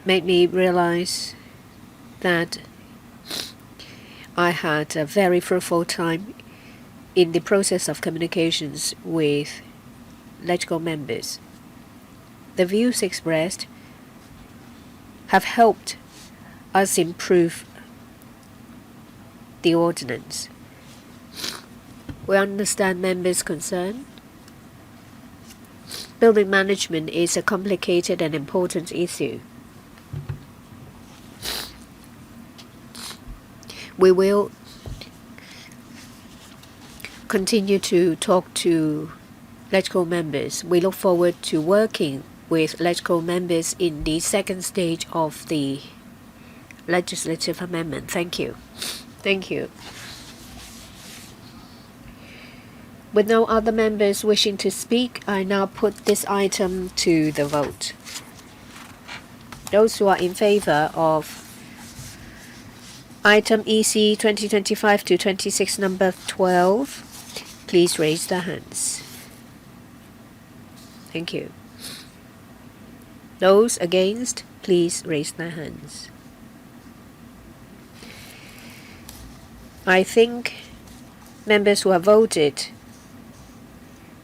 made me realize that I had a very fruitful time in the process of communications with LegCo members. The views expressed have helped us improve the ordinance. We understand members' concern. Building management is a complicated and important issue. We will continue to talk to LegCo members. We look forward to working with LegCo members in the second stage of the legislative amendment. Thank you. Thank you. With no other members wishing to speak, I now put this item to the vote. Those who are in favor of item EC 2025-26 number 12, please raise their hands. Thank you. Those against, please raise their hands. I think members who have voted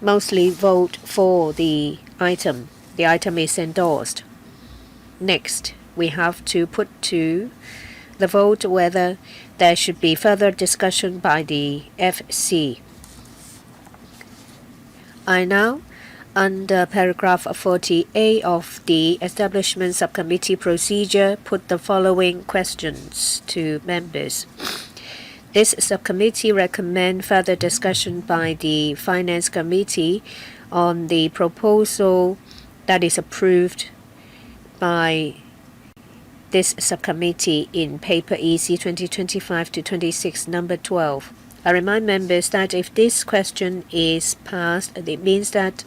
mostly vote for the item. The item is endorsed. Next, we have to put to the vote whether there should be further discussion by the FC. I now, under paragraph 40A of the Establishment Subcommittee procedure, put the following questions to members. This subcommittee recommends further discussion by the Finance Committee on the proposal that is approved by this subcommittee in paper EC 2025-26 number 12. I remind members that if this question is passed, it means that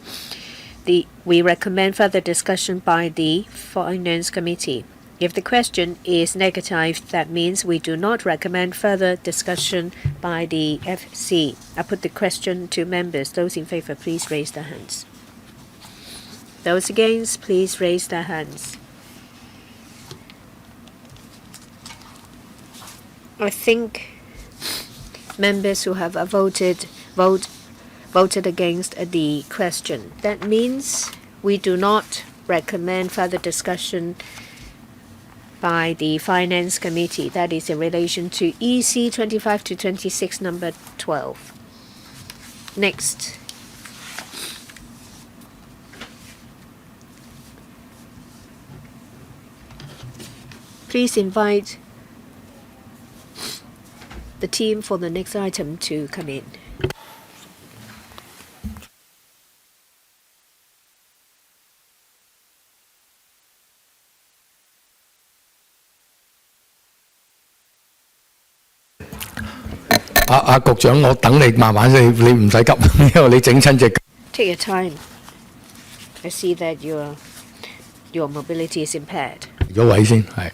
we recommend further discussion by the Finance Committee. If the question is negative, that means we do not recommend further discussion by the FC. I put the question to members. Those in favor, please raise their hands. Those against, please raise their hands. I think members who have voted against the question. That means we do not recommend further discussion by the Finance Committee. That is in relation to EC 25-26 number 12. Next, Please invite the team for the next item to come in. Take your time. I see that your mobility is impaired. 咗位先，係。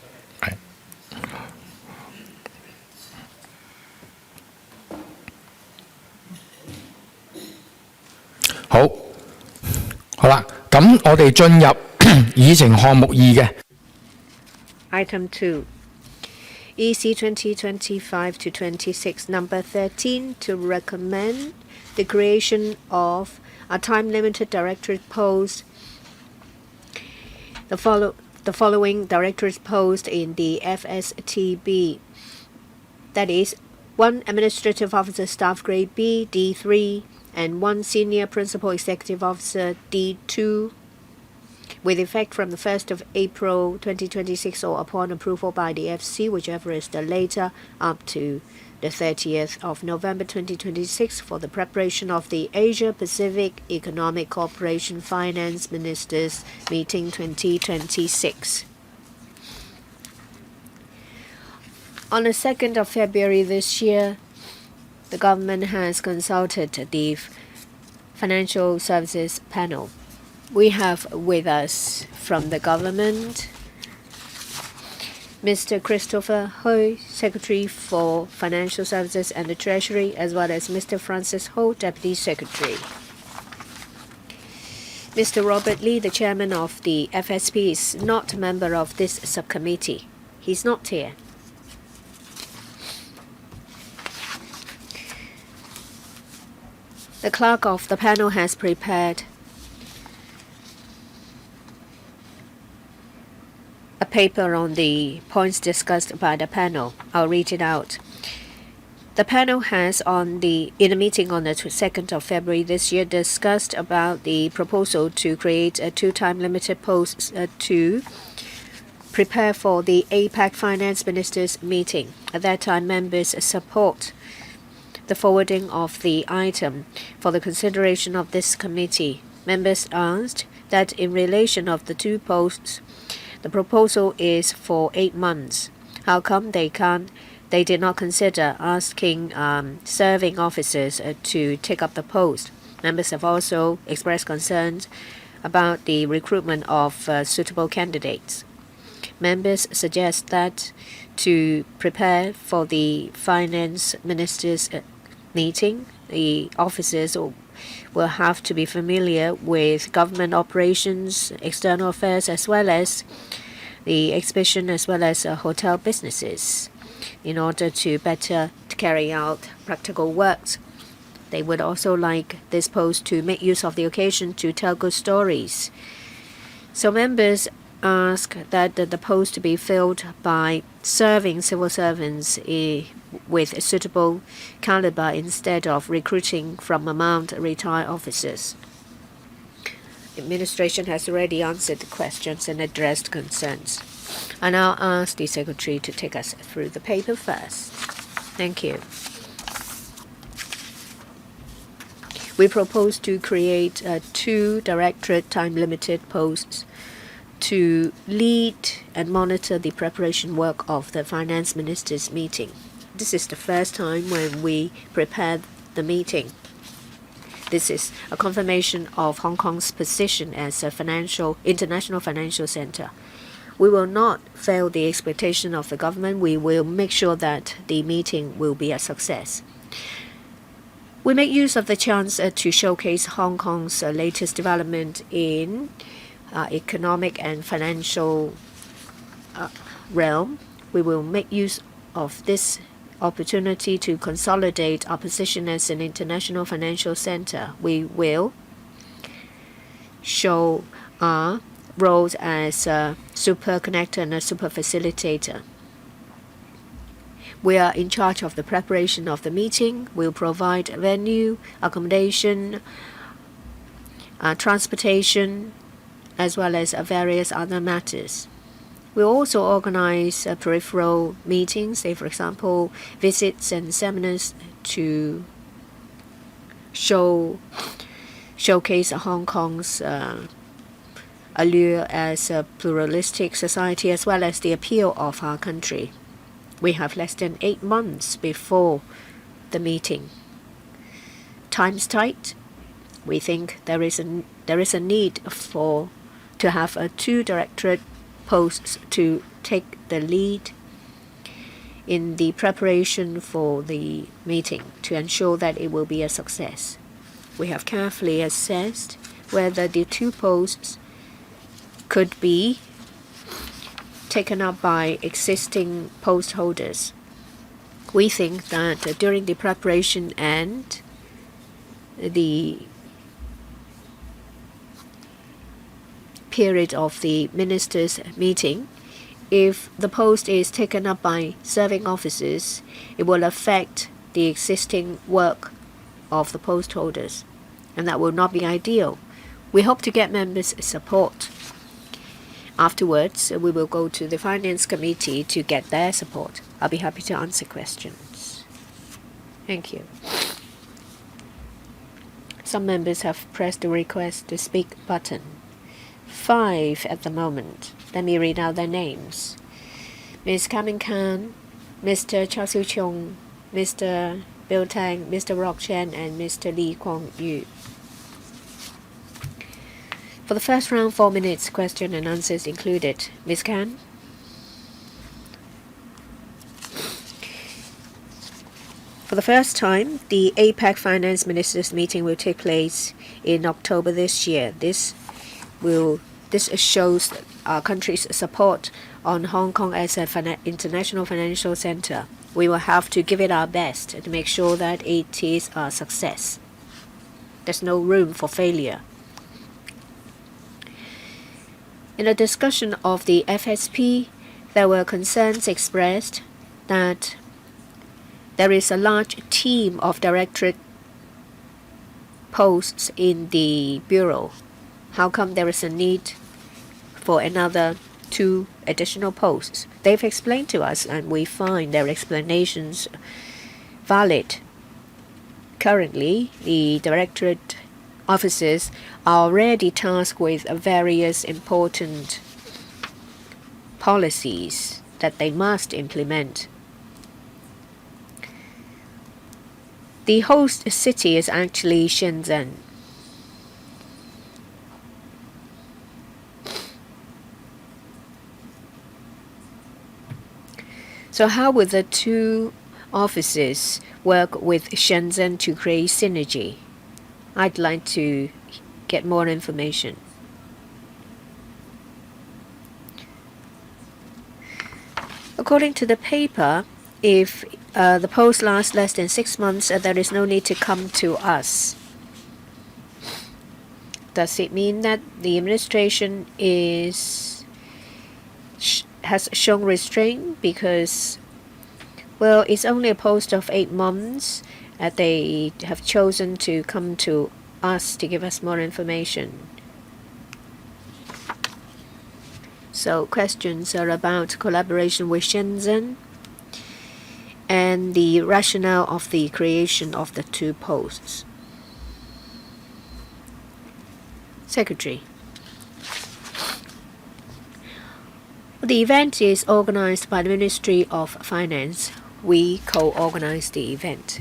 好，好啦，咁我哋進入議程項目2嘅。Item 2. EC 2025-26, number 13, to recommend the creation of a time-limited directorate post. The following directorate post in the FSTB, that is, 1 administrative officer staff grade B, D3, and 1 senior principal executive officer D2, with effect from the 1st of April 2026 or upon approval by the FC, whichever is the later, up to the 30th of November 2026 for the preparation of the Asia-Pacific Economic Cooperation Finance Ministers Meeting 2026. On the 2nd of February this year, the government has consulted the Financial Services Panel. We have with us from the government Mr. Christopher Hui, Secretary for Financial Services and the Treasury, as well as Mr. Francis Ho, Deputy Secretary. Mr. Robert Lee, the Chairman of the FSP, is not a member of this subcommittee. He's not here. The clerk of the panel has prepared a paper on the points discussed by the panel. I'll read it out. The panel has in a meeting on the 2nd of February this year discussed about the proposal to create a 2 time-limited posts to prepare for the APEC Finance Ministers meeting. At that time, members support the forwarding of the item for the consideration of this committee. Members asked that in relation of the 2 posts, the proposal is for 8 months. How come they did not consider asking serving officers to take up the post? Members have also expressed concerns about the recruitment of suitable candidates. Members suggest that to prepare for the finance ministers meeting, the officers will have to be familiar with government operations, external affairs, as well as the exhibition, as well as hotel businesses, in order to better carry out practical works. They would also like this post to make use of the occasion to tell good stories. So members ask that the post to be filled by serving civil servants with a suitable caliber instead of recruiting from among retired officers. Administration has already answered the questions and addressed concerns. I now ask the Secretary to take us through the paper first. Thank you. We propose to create 2 directorate time-limited posts to lead and monitor the preparation work of the finance ministers meeting. This is the first time when we prepared the meeting. This is a confirmation of Hong Kong's position as a international financial center. We will not fail the expectation of the government. We will make sure that the meeting will be a success. We make use of the chance to showcase Hong Kong's latest development in economic and financial realm. We will make use of this opportunity to consolidate our position as an international financial center. We will show our roles as a super connector and a super facilitator. We are in charge of the preparation of the meeting. We'll provide venue, accommodation, transportation, as well as various other matters. We also organize peripheral meetings, say for example, visits and seminars to showcase Hong Kong's allure as a pluralistic society as well as the appeal of our country. We have less than 8 months before the meeting. Time's tight. We think there is a need to have 2 directorate posts to take the lead in the preparation for the meeting to ensure that it will be a success. We have carefully assessed whether the 2 posts could be taken up by existing post holders. We think that during the preparation and the period of the ministers' meeting, if the post is taken up by serving officers, it will affect the existing work of the post holders, and that will not be ideal. We hope to get members' support. Afterwards, we will go to the Finance Committee to get their support. I'll be happy to answer questions. Thank you. Some members have pressed the request to speak button. 5 at the moment. Let me read out their names. Ms. Carmen Khan, Mr. Cha Siu Chung, Mr. Bill Tang, Mr. Rock Chen, and Mr. Lee Kwong Yu. For the first round, 4 minutes, question and answers included. Ms. Khan? For the first time, the APEC Finance Ministers meeting will take place in October this year. This shows our country's support on Hong Kong as an international financial center. We will have to give it our best to make sure that it is a success. There's no room for failure. In a discussion of the FSP, there were concerns expressed that there is a large team of directorate posts in the Bureau. How come there is a need for another 2 additional posts? They've explained to us, and we find their explanations valid. Currently, the directorate officers are already tasked with various important policies that they must implement. The host city is actually Shenzhen. So how will the 2 offices work with Shenzhen to create synergy? I'd like to get more information. According to the paper, if the post lasts less than 6 months, there is no need to come to us. Does it mean that the administration has shown restraint because, well, it's only a post of 8 months that they have chosen to come to us to give us more information? So questions are about collaboration with Shenzhen and the rationale of the creation of the 2 posts. Secretary. The event is organized by the Ministry of Finance. We co-organize the event.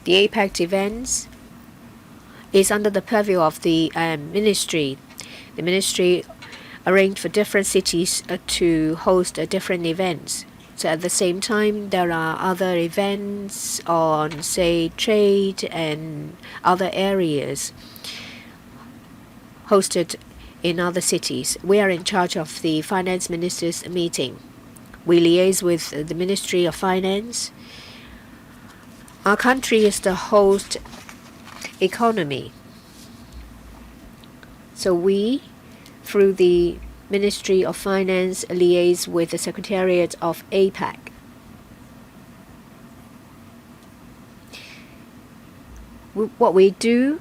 The APEC events is under the purview of the ministry. The ministry arranged for different cities to host different events. So at the same time, there are other events on, say, trade and other areas hosted in other cities. We are in charge of the finance ministers' meeting. We liaise with the Ministry of Finance. Our country is the host economy. So we, through the Ministry of Finance, liaise with the Secretariat of APEC. What we do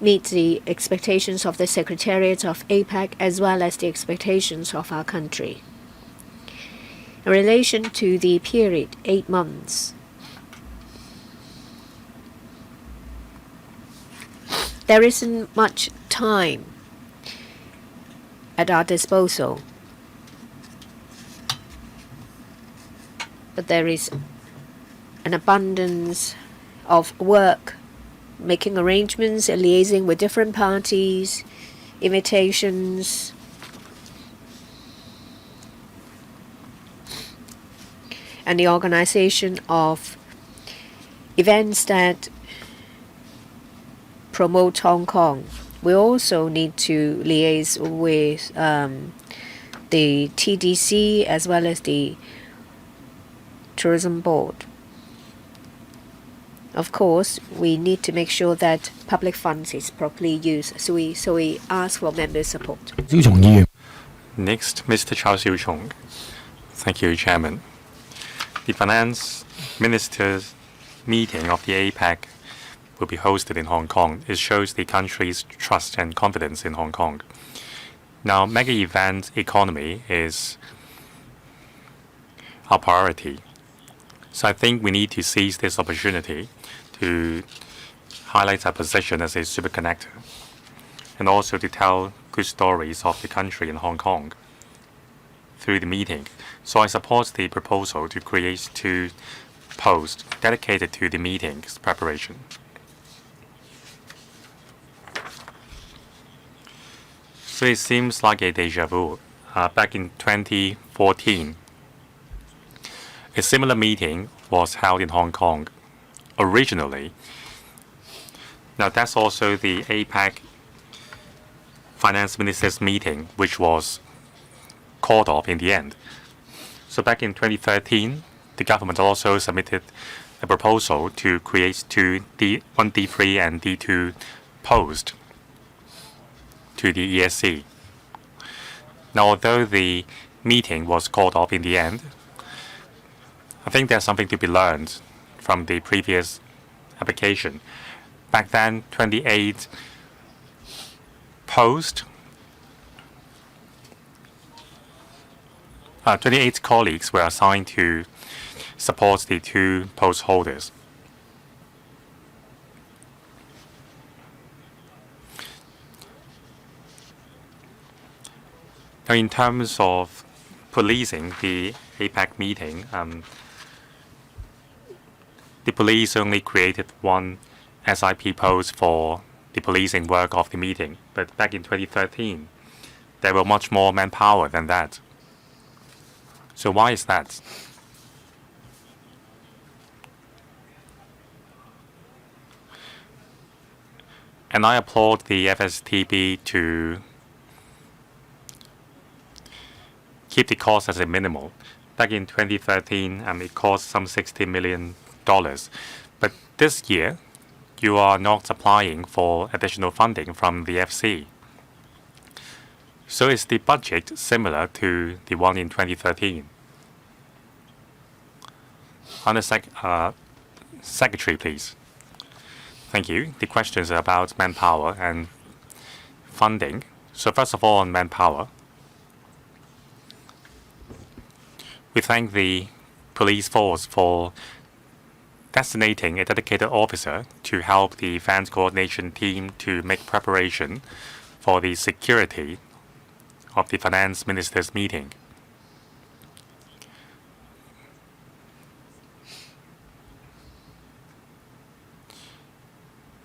meet the expectations of the Secretariat of APEC as well as the expectations of our country. In relation to the period 8 months, there isn't much time at our disposal, but there is an abundance of work, making arrangements and liaising with different parties, invitations, and the organization of events that promote Hong Kong. We also need to liaise with the TDC as well as the Tourism Board. Of course, we need to make sure that public funds is properly used, so we ask for member support. 小松議員。 Next, Mr. Charles Yu-chung. Thank you, Chairman. The Finance Ministers' meeting of the APEC will be hosted in Hong Kong. It shows the country's trust and confidence in Hong Kong. Now, mega event economy is our priority. So I think we need to seize this opportunity to highlight our position as a super connector and also to tell good stories of the country in Hong Kong through the meeting. So I support the proposal to create 2 posts dedicated to the meeting's preparation. So it seems like a deja vu. Back in 2014, a similar meeting was held in Hong Kong originally. Now that's also the APEC Finance Ministers meeting, which was called off in the end. So back in 2013, the government also submitted a proposal to create 1 D3 and D2 post to the ESC. Now, although the meeting was called off in the end, I think there's something to be learned from the previous application. Back then, 28 colleagues were assigned to support the 2 post holders. Now, in terms of policing the APEC meeting, the police only created 1 SIP post for the policing work of the meeting. But back in 2013, there were much more manpower than that. So why is that? And I applaud the FSTB to keep the cost as a minimal. Back in 2013, it cost some $60 million. But this year, you are not applying for additional funding from the FC. So is the budget similar to the one in 2013? Under Secretary, please. Thank you. The questions are about manpower and funding. So first of all, on manpower, we thank the police force for designating a dedicated officer to help the event coordination team to make preparation for the security of the finance ministers' meeting.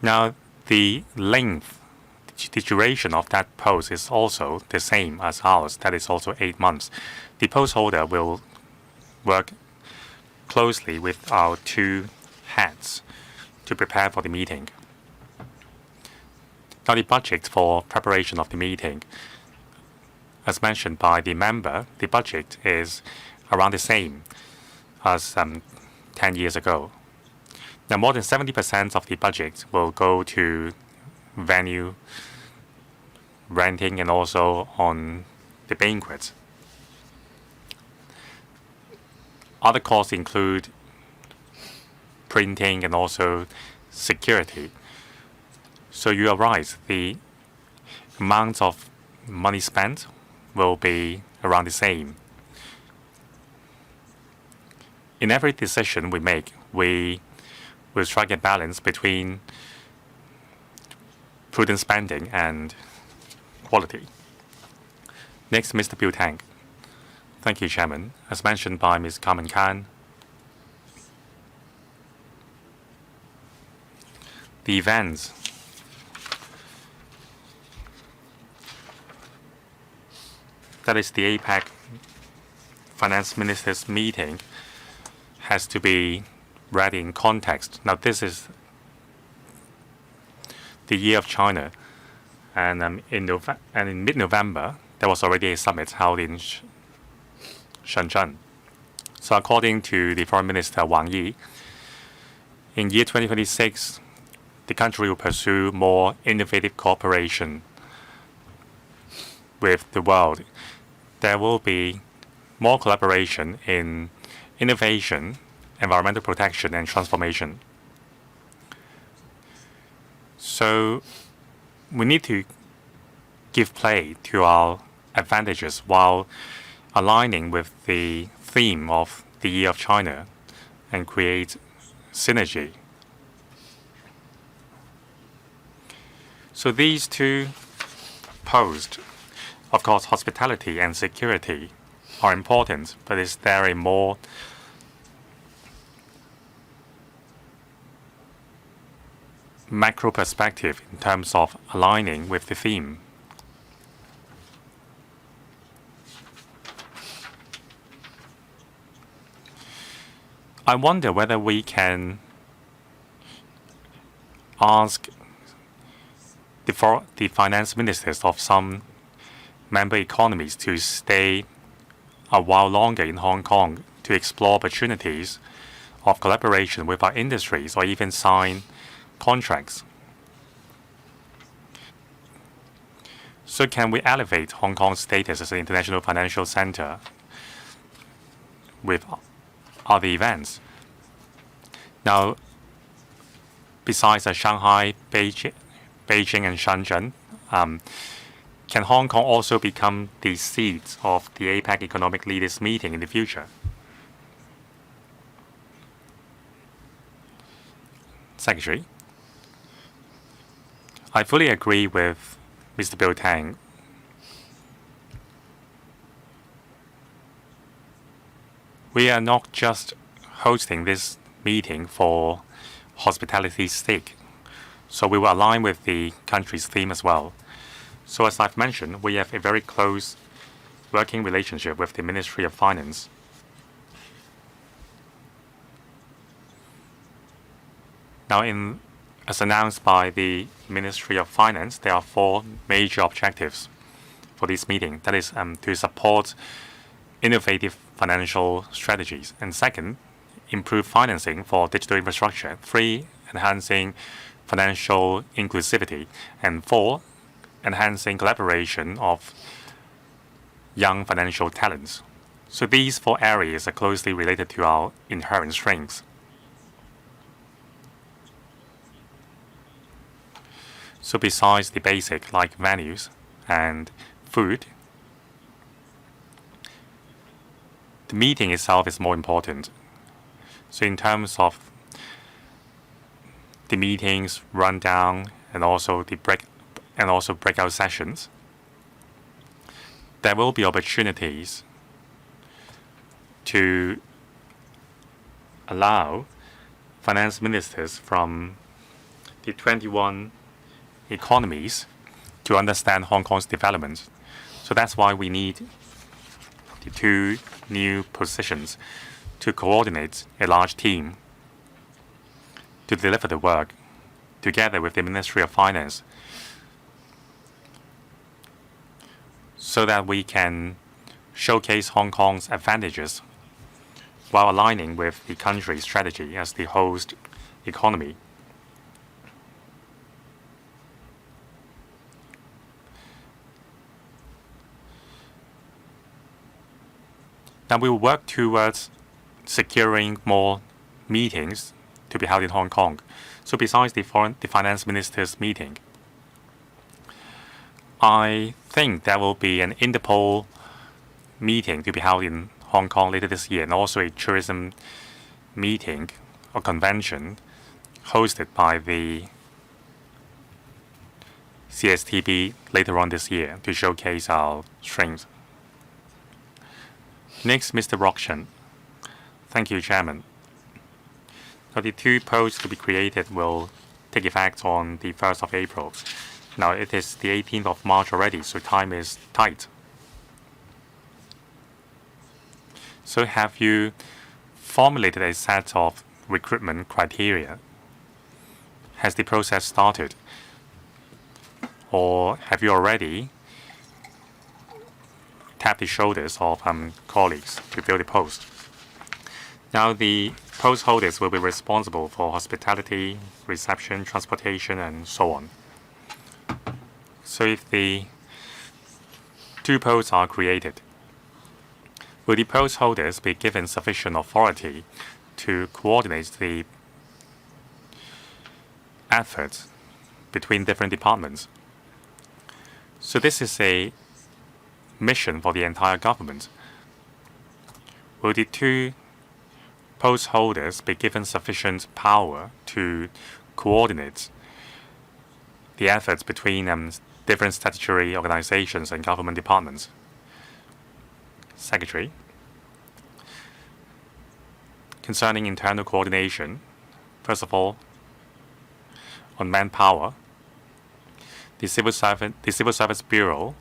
Now, the length, the duration of that post is also the same as ours. That is also 8 months. The post holder will work closely with our 2 heads to prepare for the meeting. Now, the budget for preparation of the meeting, as mentioned by the member, the budget is around the same as 10 years ago. Now, more than 70% of the budget will go to venue renting and also on the banquets. Other costs include printing and also security. So you are right, the amount of money spent will be around the same. In every decision we make, we will strike a balance between prudent spending and quality. Next, Mr. Bill Tang. Thank you, Chairman. As mentioned by Ms. Carmen Khan, the events that is the APEC Finance Ministers meeting has to be read in context. Now, this is the year of China, and in mid-November, there was already a summit held in Shenzhen. So according to the Foreign Minister Wang Yi, in year 2026, the country will pursue more innovative cooperation with the world. There will be more collaboration in innovation, environmental protection, and transformation. So we need to give play to our advantages while aligning with the theme of the Year of China and create synergy. So these two posts, of course, hospitality and security are important, but is there a more macro perspective in terms of aligning with the theme? I wonder whether we can ask the finance ministers of some member economies to stay a while longer in Hong Kong to explore opportunities of collaboration with our industries or even sign contracts. So can we elevate Hong Kong's status as an international financial center with other events? Now, besides Shanghai, Beijing, and Shenzhen, can Hong Kong also become the seat of the APEC Economic Leaders Meeting in the future? Secretary, I fully agree with Mr. Bill Tang. We are not just hosting this meeting for hospitality's sake, so we will align with the country's theme as well. So as I've mentioned, we have a very close working relationship with the Ministry of Finance. Now, as announced by the Ministry of Finance, there are 4 major objectives for this meeting. That is to support innovative financial strategies. And second, improve financing for digital infrastructure. 3, enhancing financial inclusivity. And 4, enhancing collaboration of young financial talents. So these 4 areas are closely related to our inherent strengths. So besides the basic like venues and food, the meeting itself is more important. So in terms of the meetings rundown and also breakout sessions, there will be opportunities to allow finance ministers from the 21 economies to understand Hong Kong's development. So that's why we need the 2 new positions to coordinate a large team to deliver the work together with the Ministry of Finance so that we can showcase Hong Kong's advantages while aligning with the country's strategy as the host economy. Now we will work towards securing more meetings to be held in Hong Kong. So besides the finance ministers' meeting, I think there will be an Interpol meeting to be held in Hong Kong later this year, and also a tourism meeting or convention hosted by the CSTB later on this year to showcase our strengths. Next, Mr. Rokshan. Thank you, Chairman. Now, the two posts to be created will take effect on the 1st of April. Now, it is the 18th of March already, so time is tight. So have you formulated a set of recruitment criteria? Has the process started? Or have you already tapped the shoulders of colleagues to fill the post? Now, the post holders will be responsible for hospitality, reception, transportation, and so on. So if the two posts are created, will the post holders be given sufficient authority to coordinate the efforts between different departments? So this is a mission for the entire government. Will the two post holders be given sufficient power to coordinate the efforts between different statutory organizations and government departments? Secretary. Concerning internal coordination, first of all, on manpower, the Civil Service Bureau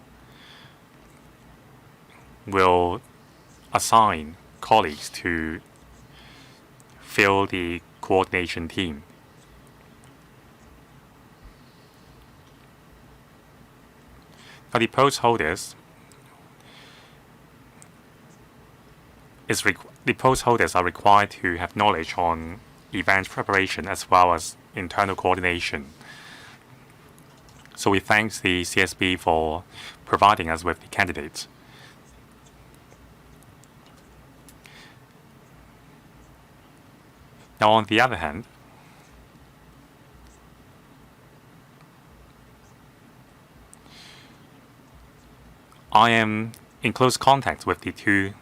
will assign colleagues to fill the coordination team. Now, the post holders are required to have knowledge on event preparation as well as internal coordination. So we thank the CSB for providing us with the candidates. Now, on the other hand, I am in close contact with the two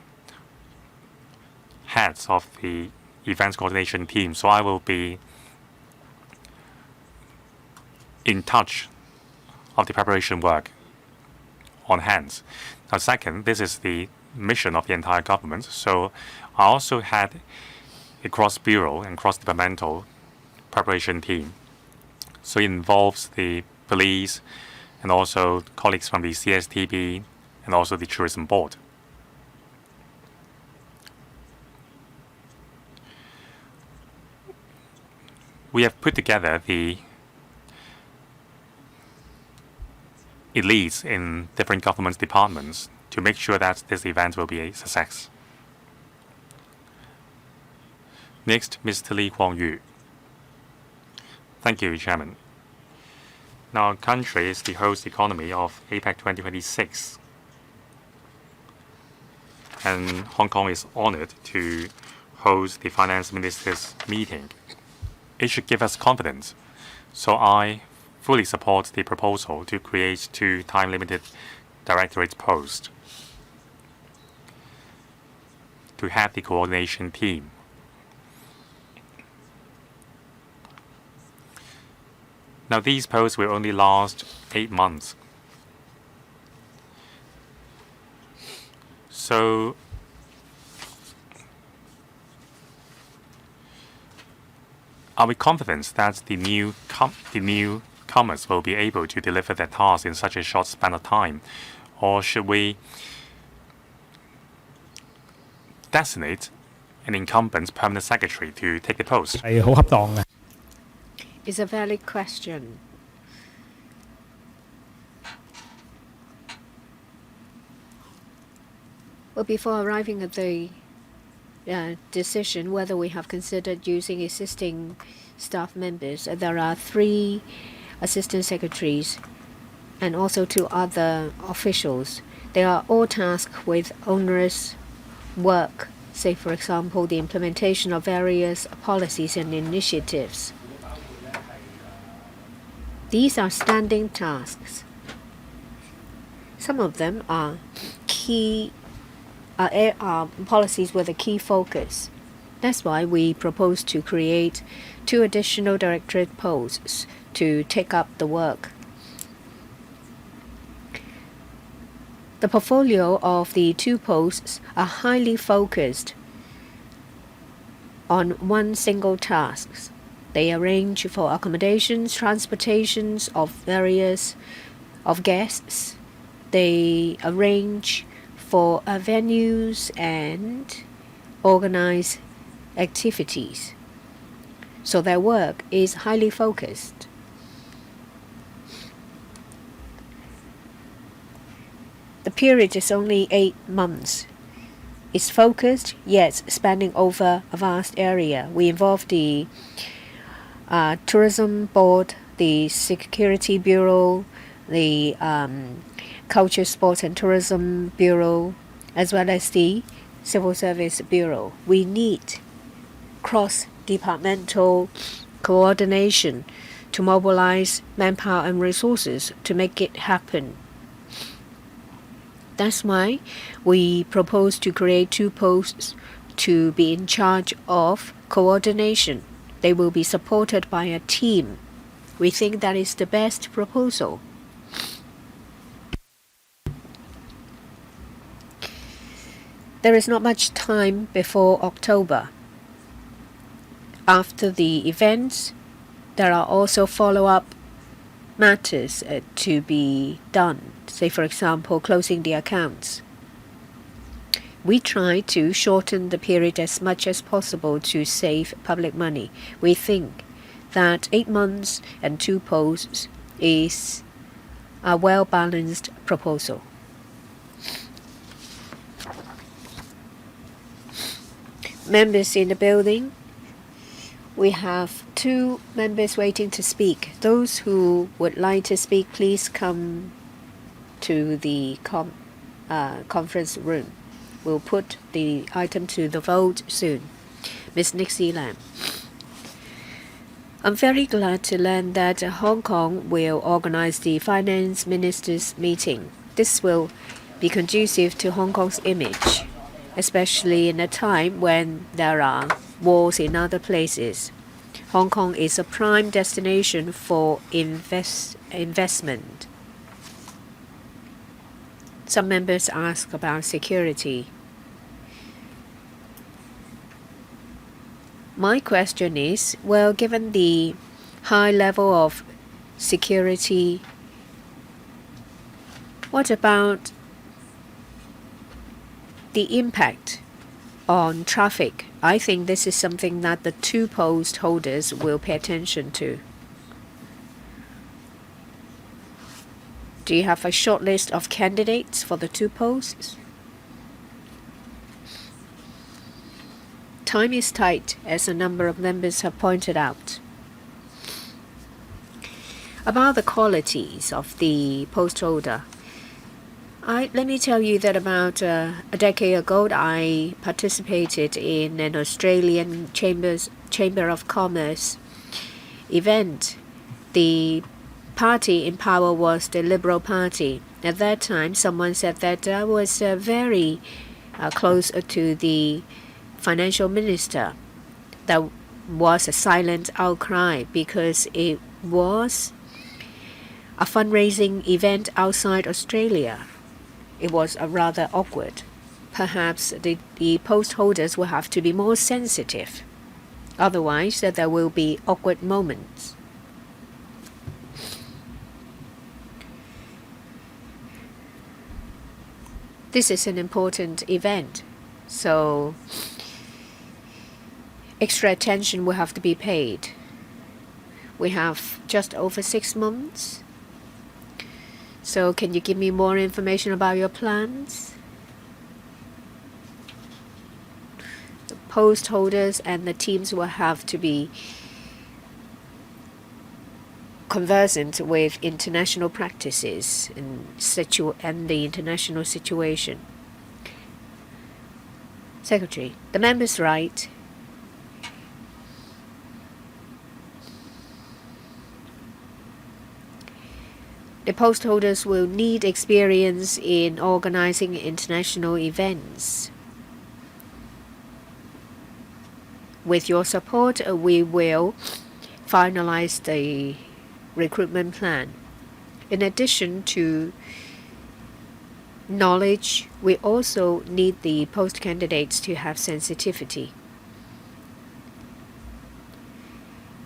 heads of the events coordination team, so I will be in touch of the preparation work on hand. Now, second, this is the mission of the entire government, so I also had a cross-bureau and cross-departmental preparation team. So it involves the police and also colleagues from the CSTB and also the Tourism Board. We have put together the elites in different government departments to make sure that this event will be a success. Next, Mr. Lee Kuan Yew. Thank you, Chairman. Now, our country is the host economy of APEC 2026. And Hong Kong is honored to host the finance ministers' meeting. It should give us confidence. So I fully support the proposal to create two time-limited directorate posts to have the coordination team. Now, these posts will only last 8 months. So, are we confident that the newcomers will be able to deliver their tasks in such a short span of time? Or should we designate an incumbent permanent secretary to take the post? 係好恰當嘅。 It's a valid question. Well, before arriving at the decision whether we have considered using existing staff members, there are 3 assistant secretaries and also 2 other officials. They are all tasked with onerous work, say, for example, the implementation of various policies and initiatives. These are standing tasks. Some of them are key policies with a key focus. That's why we propose to create 2 additional directorate posts to take up the work. The portfolio of the 2 posts are highly focused on one single task. They arrange for accommodations, transportations of guests. They arrange for venues and organize activities. So their work is highly focused. The period is only 8 months. It's focused, yet spanning over a vast area. We involve the Tourism Board, the Security Bureau, the Culture, Sports and Tourism Bureau, as well as the Civil Service Bureau. We need cross-departmental coordination to mobilize manpower and resources to make it happen. That's why we propose to create 2 posts to be in charge of coordination. They will be supported by a team. We think that is the best proposal. There is not much time before October. After the events, there are also follow-up matters to be done. Say, for example, closing the accounts. We try to shorten the period as much as possible to save public money. We think that 8 months and 2 posts is a well-balanced proposal. Members in the building, we have 2 members waiting to speak. Those who would like to speak, please come to the conference room. We'll put the item to the vote soon. Ms. Nixie Lam. I'm very glad to learn that Hong Kong will organize the finance ministers' meeting. This will be conducive to Hong Kong's image, especially in a time when there are wars in other places. Hong Kong is a prime destination for investment. Some members ask about security. My question is, well, given the high level of security, what about the impact on traffic? I think this is something that the 2 post holders will pay attention to. Do you have a short list of candidates for the 2 posts? Time is tight, as a number of members have pointed out. About the qualities of the post holder, let me tell you that about a decade ago, I participated in an Australian Chamber of Commerce event. The party in power was the Liberal Party. At that time, someone said that I was very close to the financial minister. There was a silent outcry because it was a fundraising event outside Australia. It was rather awkward. Perhaps the post holders will have to be more sensitive. Otherwise, there will be awkward moments. This is an important event, so extra attention will have to be paid. We have just over 6 months. So can you give me more information about your plans? The post holders and the teams will have to be conversant with international practices and the international situation. Secretary, the member's right. The post holders will need experience in organizing international events. With your support, we will finalize the recruitment plan. In addition to knowledge, we also need the post candidates to have sensitivity.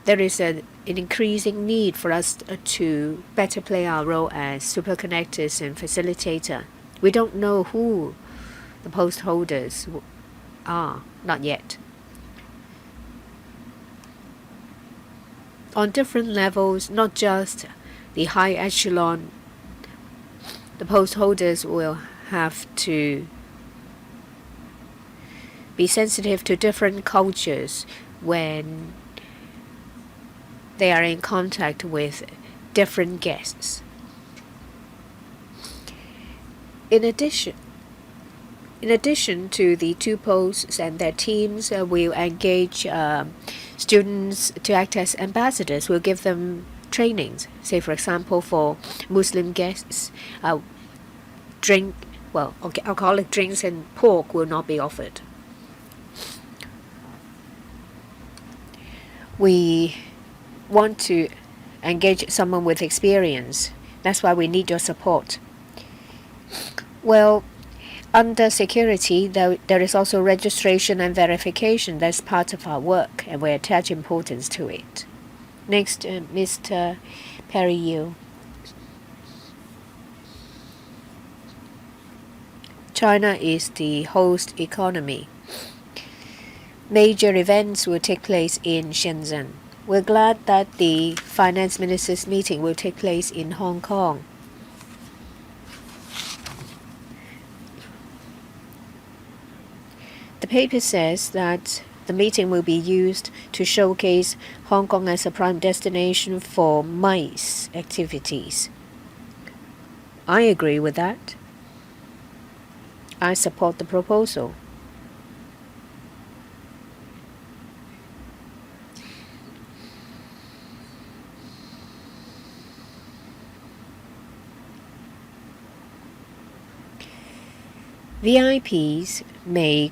There is an increasing need for us to better play our role as super connectors and facilitator. We don't know who the post holders are, not yet. On different levels, not just the high echelon, the post holders will have to be sensitive to different cultures when they are in contact with different guests. In addition to the II.Proposed and their teams, will engage students to act as ambassadors. We'll give them trainings. Say, for example, for Muslim guests, alcoholic drinks and pork will not be offered. We want to engage someone with experience. That's why we need your support. Well, under security, there is also registration and verification. That's part of our work, and we attach importance to it. Next, Mr. Perry Yu. China is the host economy. Major events will take place in Shenzhen. We're glad that the finance ministers' meeting will take place in Hong Kong. The paper says that the meeting will be used to showcase Hong Kong as a prime destination for MICE activities. I agree with that. I support the proposal. VIPs may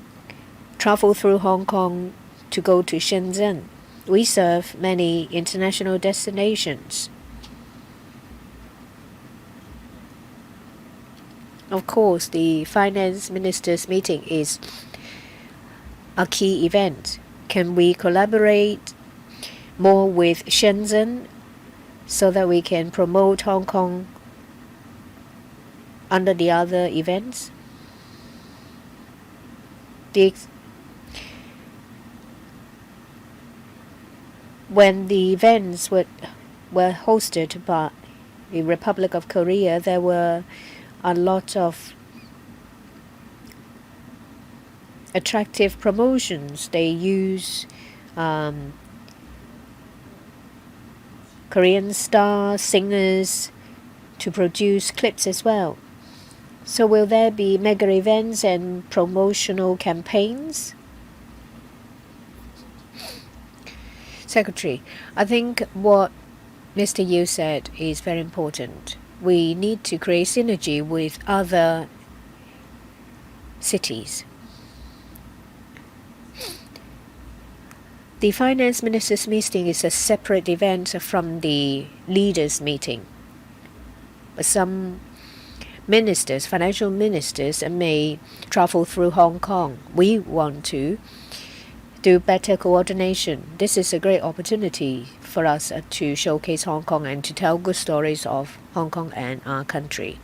travel through Hong Kong to go to Shenzhen. We serve many international destinations. Of course, the finance ministers' meeting is a key event. Can we collaborate more with Shenzhen so that we can promote Hong Kong under the other events? When the events were hosted by the Republic of Korea, there were a lot of attractive promotions. They use Korean stars, singers to produce clips as well. So will there be mega events and promotional campaigns? Secretary, I think what Mr. Yu said is very important. We need to create synergy with other cities. The finance ministers' meeting is a separate event from the leaders' meeting. But some ministers, financial ministers, may travel through Hong Kong. We want to do better coordination. This is a great opportunity for us to showcase Hong Kong and to tell good stories of Hong Kong and our country.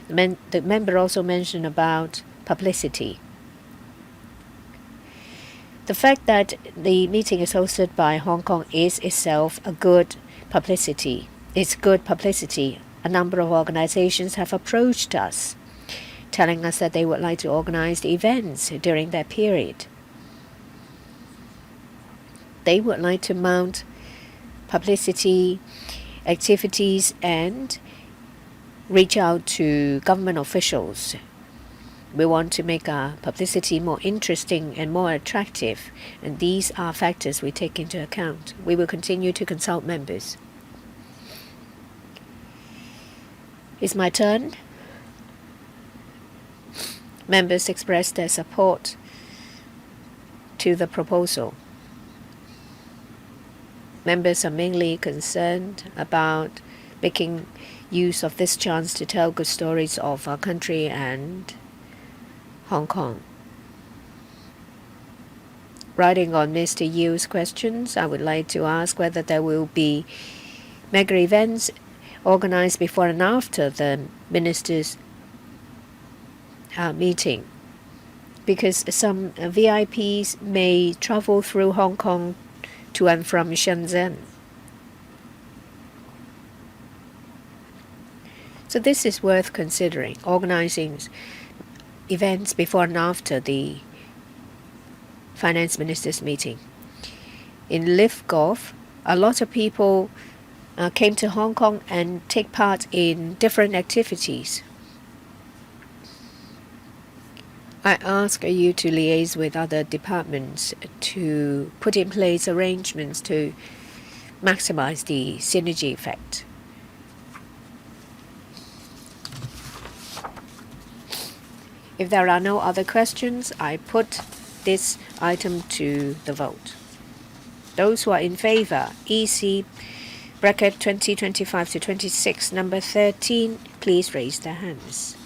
The member also mentioned about publicity. The fact that the meeting is hosted by Hong Kong is itself a good publicity. It's good publicity. A number of organizations have approached us, telling us that they would like to organize the events during that period. They would like to mount publicity activities and reach out to government officials. We want to make our publicity more interesting and more attractive, and these are factors we take into account. We will continue to consult members. It's my turn. Members expressed their support to the proposal. Members are mainly concerned about making use of this chance to tell good stories of our country and Hong Kong. Writing on Mr. Yu's questions, I would like to ask whether there will be mega events organized before and after the ministers' meeting, because some VIPs may travel through Hong Kong to and from Shenzhen. So this is worth considering, organizing events before and after the finance ministers' meeting. In Live Golf, a lot of people came to Hong Kong and take part in different activities. I ask you to liaise with other departments to put in place arrangements to maximize the synergy effect. If there are no other questions, I put this item to the vote. Those who are in favor, EC bracket 2025 to 26, number 13, please raise their hands.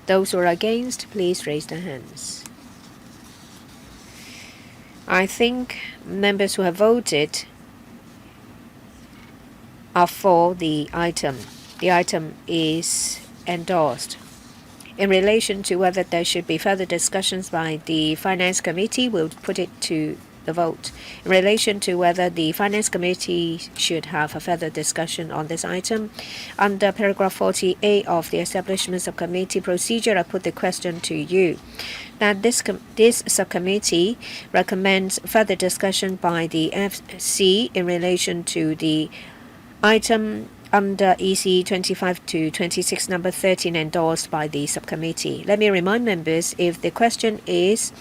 Those who are against, please raise their hands. I think members who have voted are for the item. The item is endorsed. In relation to whether there should be further discussions by the Finance Committee, we'll put it to the vote. In relation to whether the Finance Committee should have a further discussion on this item, under paragraph 48 of the Establishment Subcommittee procedure, I put the question to you. That this subcommittee recommends further discussion by the FC in relation to the item under EC 25 to 26, number 13, endorsed by the subcommittee. Let me remind members, if the question is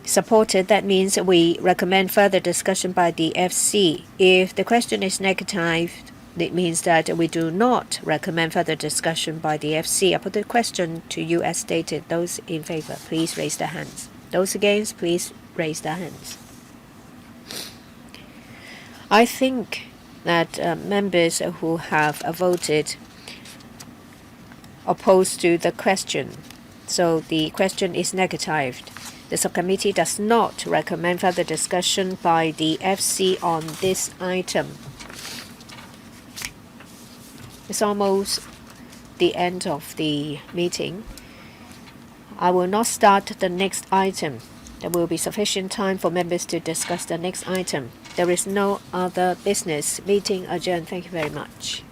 supported, that means we recommend further discussion by the FC. If the question is negative, it means that we do not recommend further discussion by the FC. I put the question to you as stated. Those in favor, please raise their hands. Those against, please raise their hands. I think that members who have voted opposed to the question, so the question is negative. The subcommittee does not recommend further discussion by the FC on this item. It's almost the end of the meeting. I will not start the next item. There will be sufficient time for members to discuss the next item. There is no other business. Meeting adjourned. Thank you very much.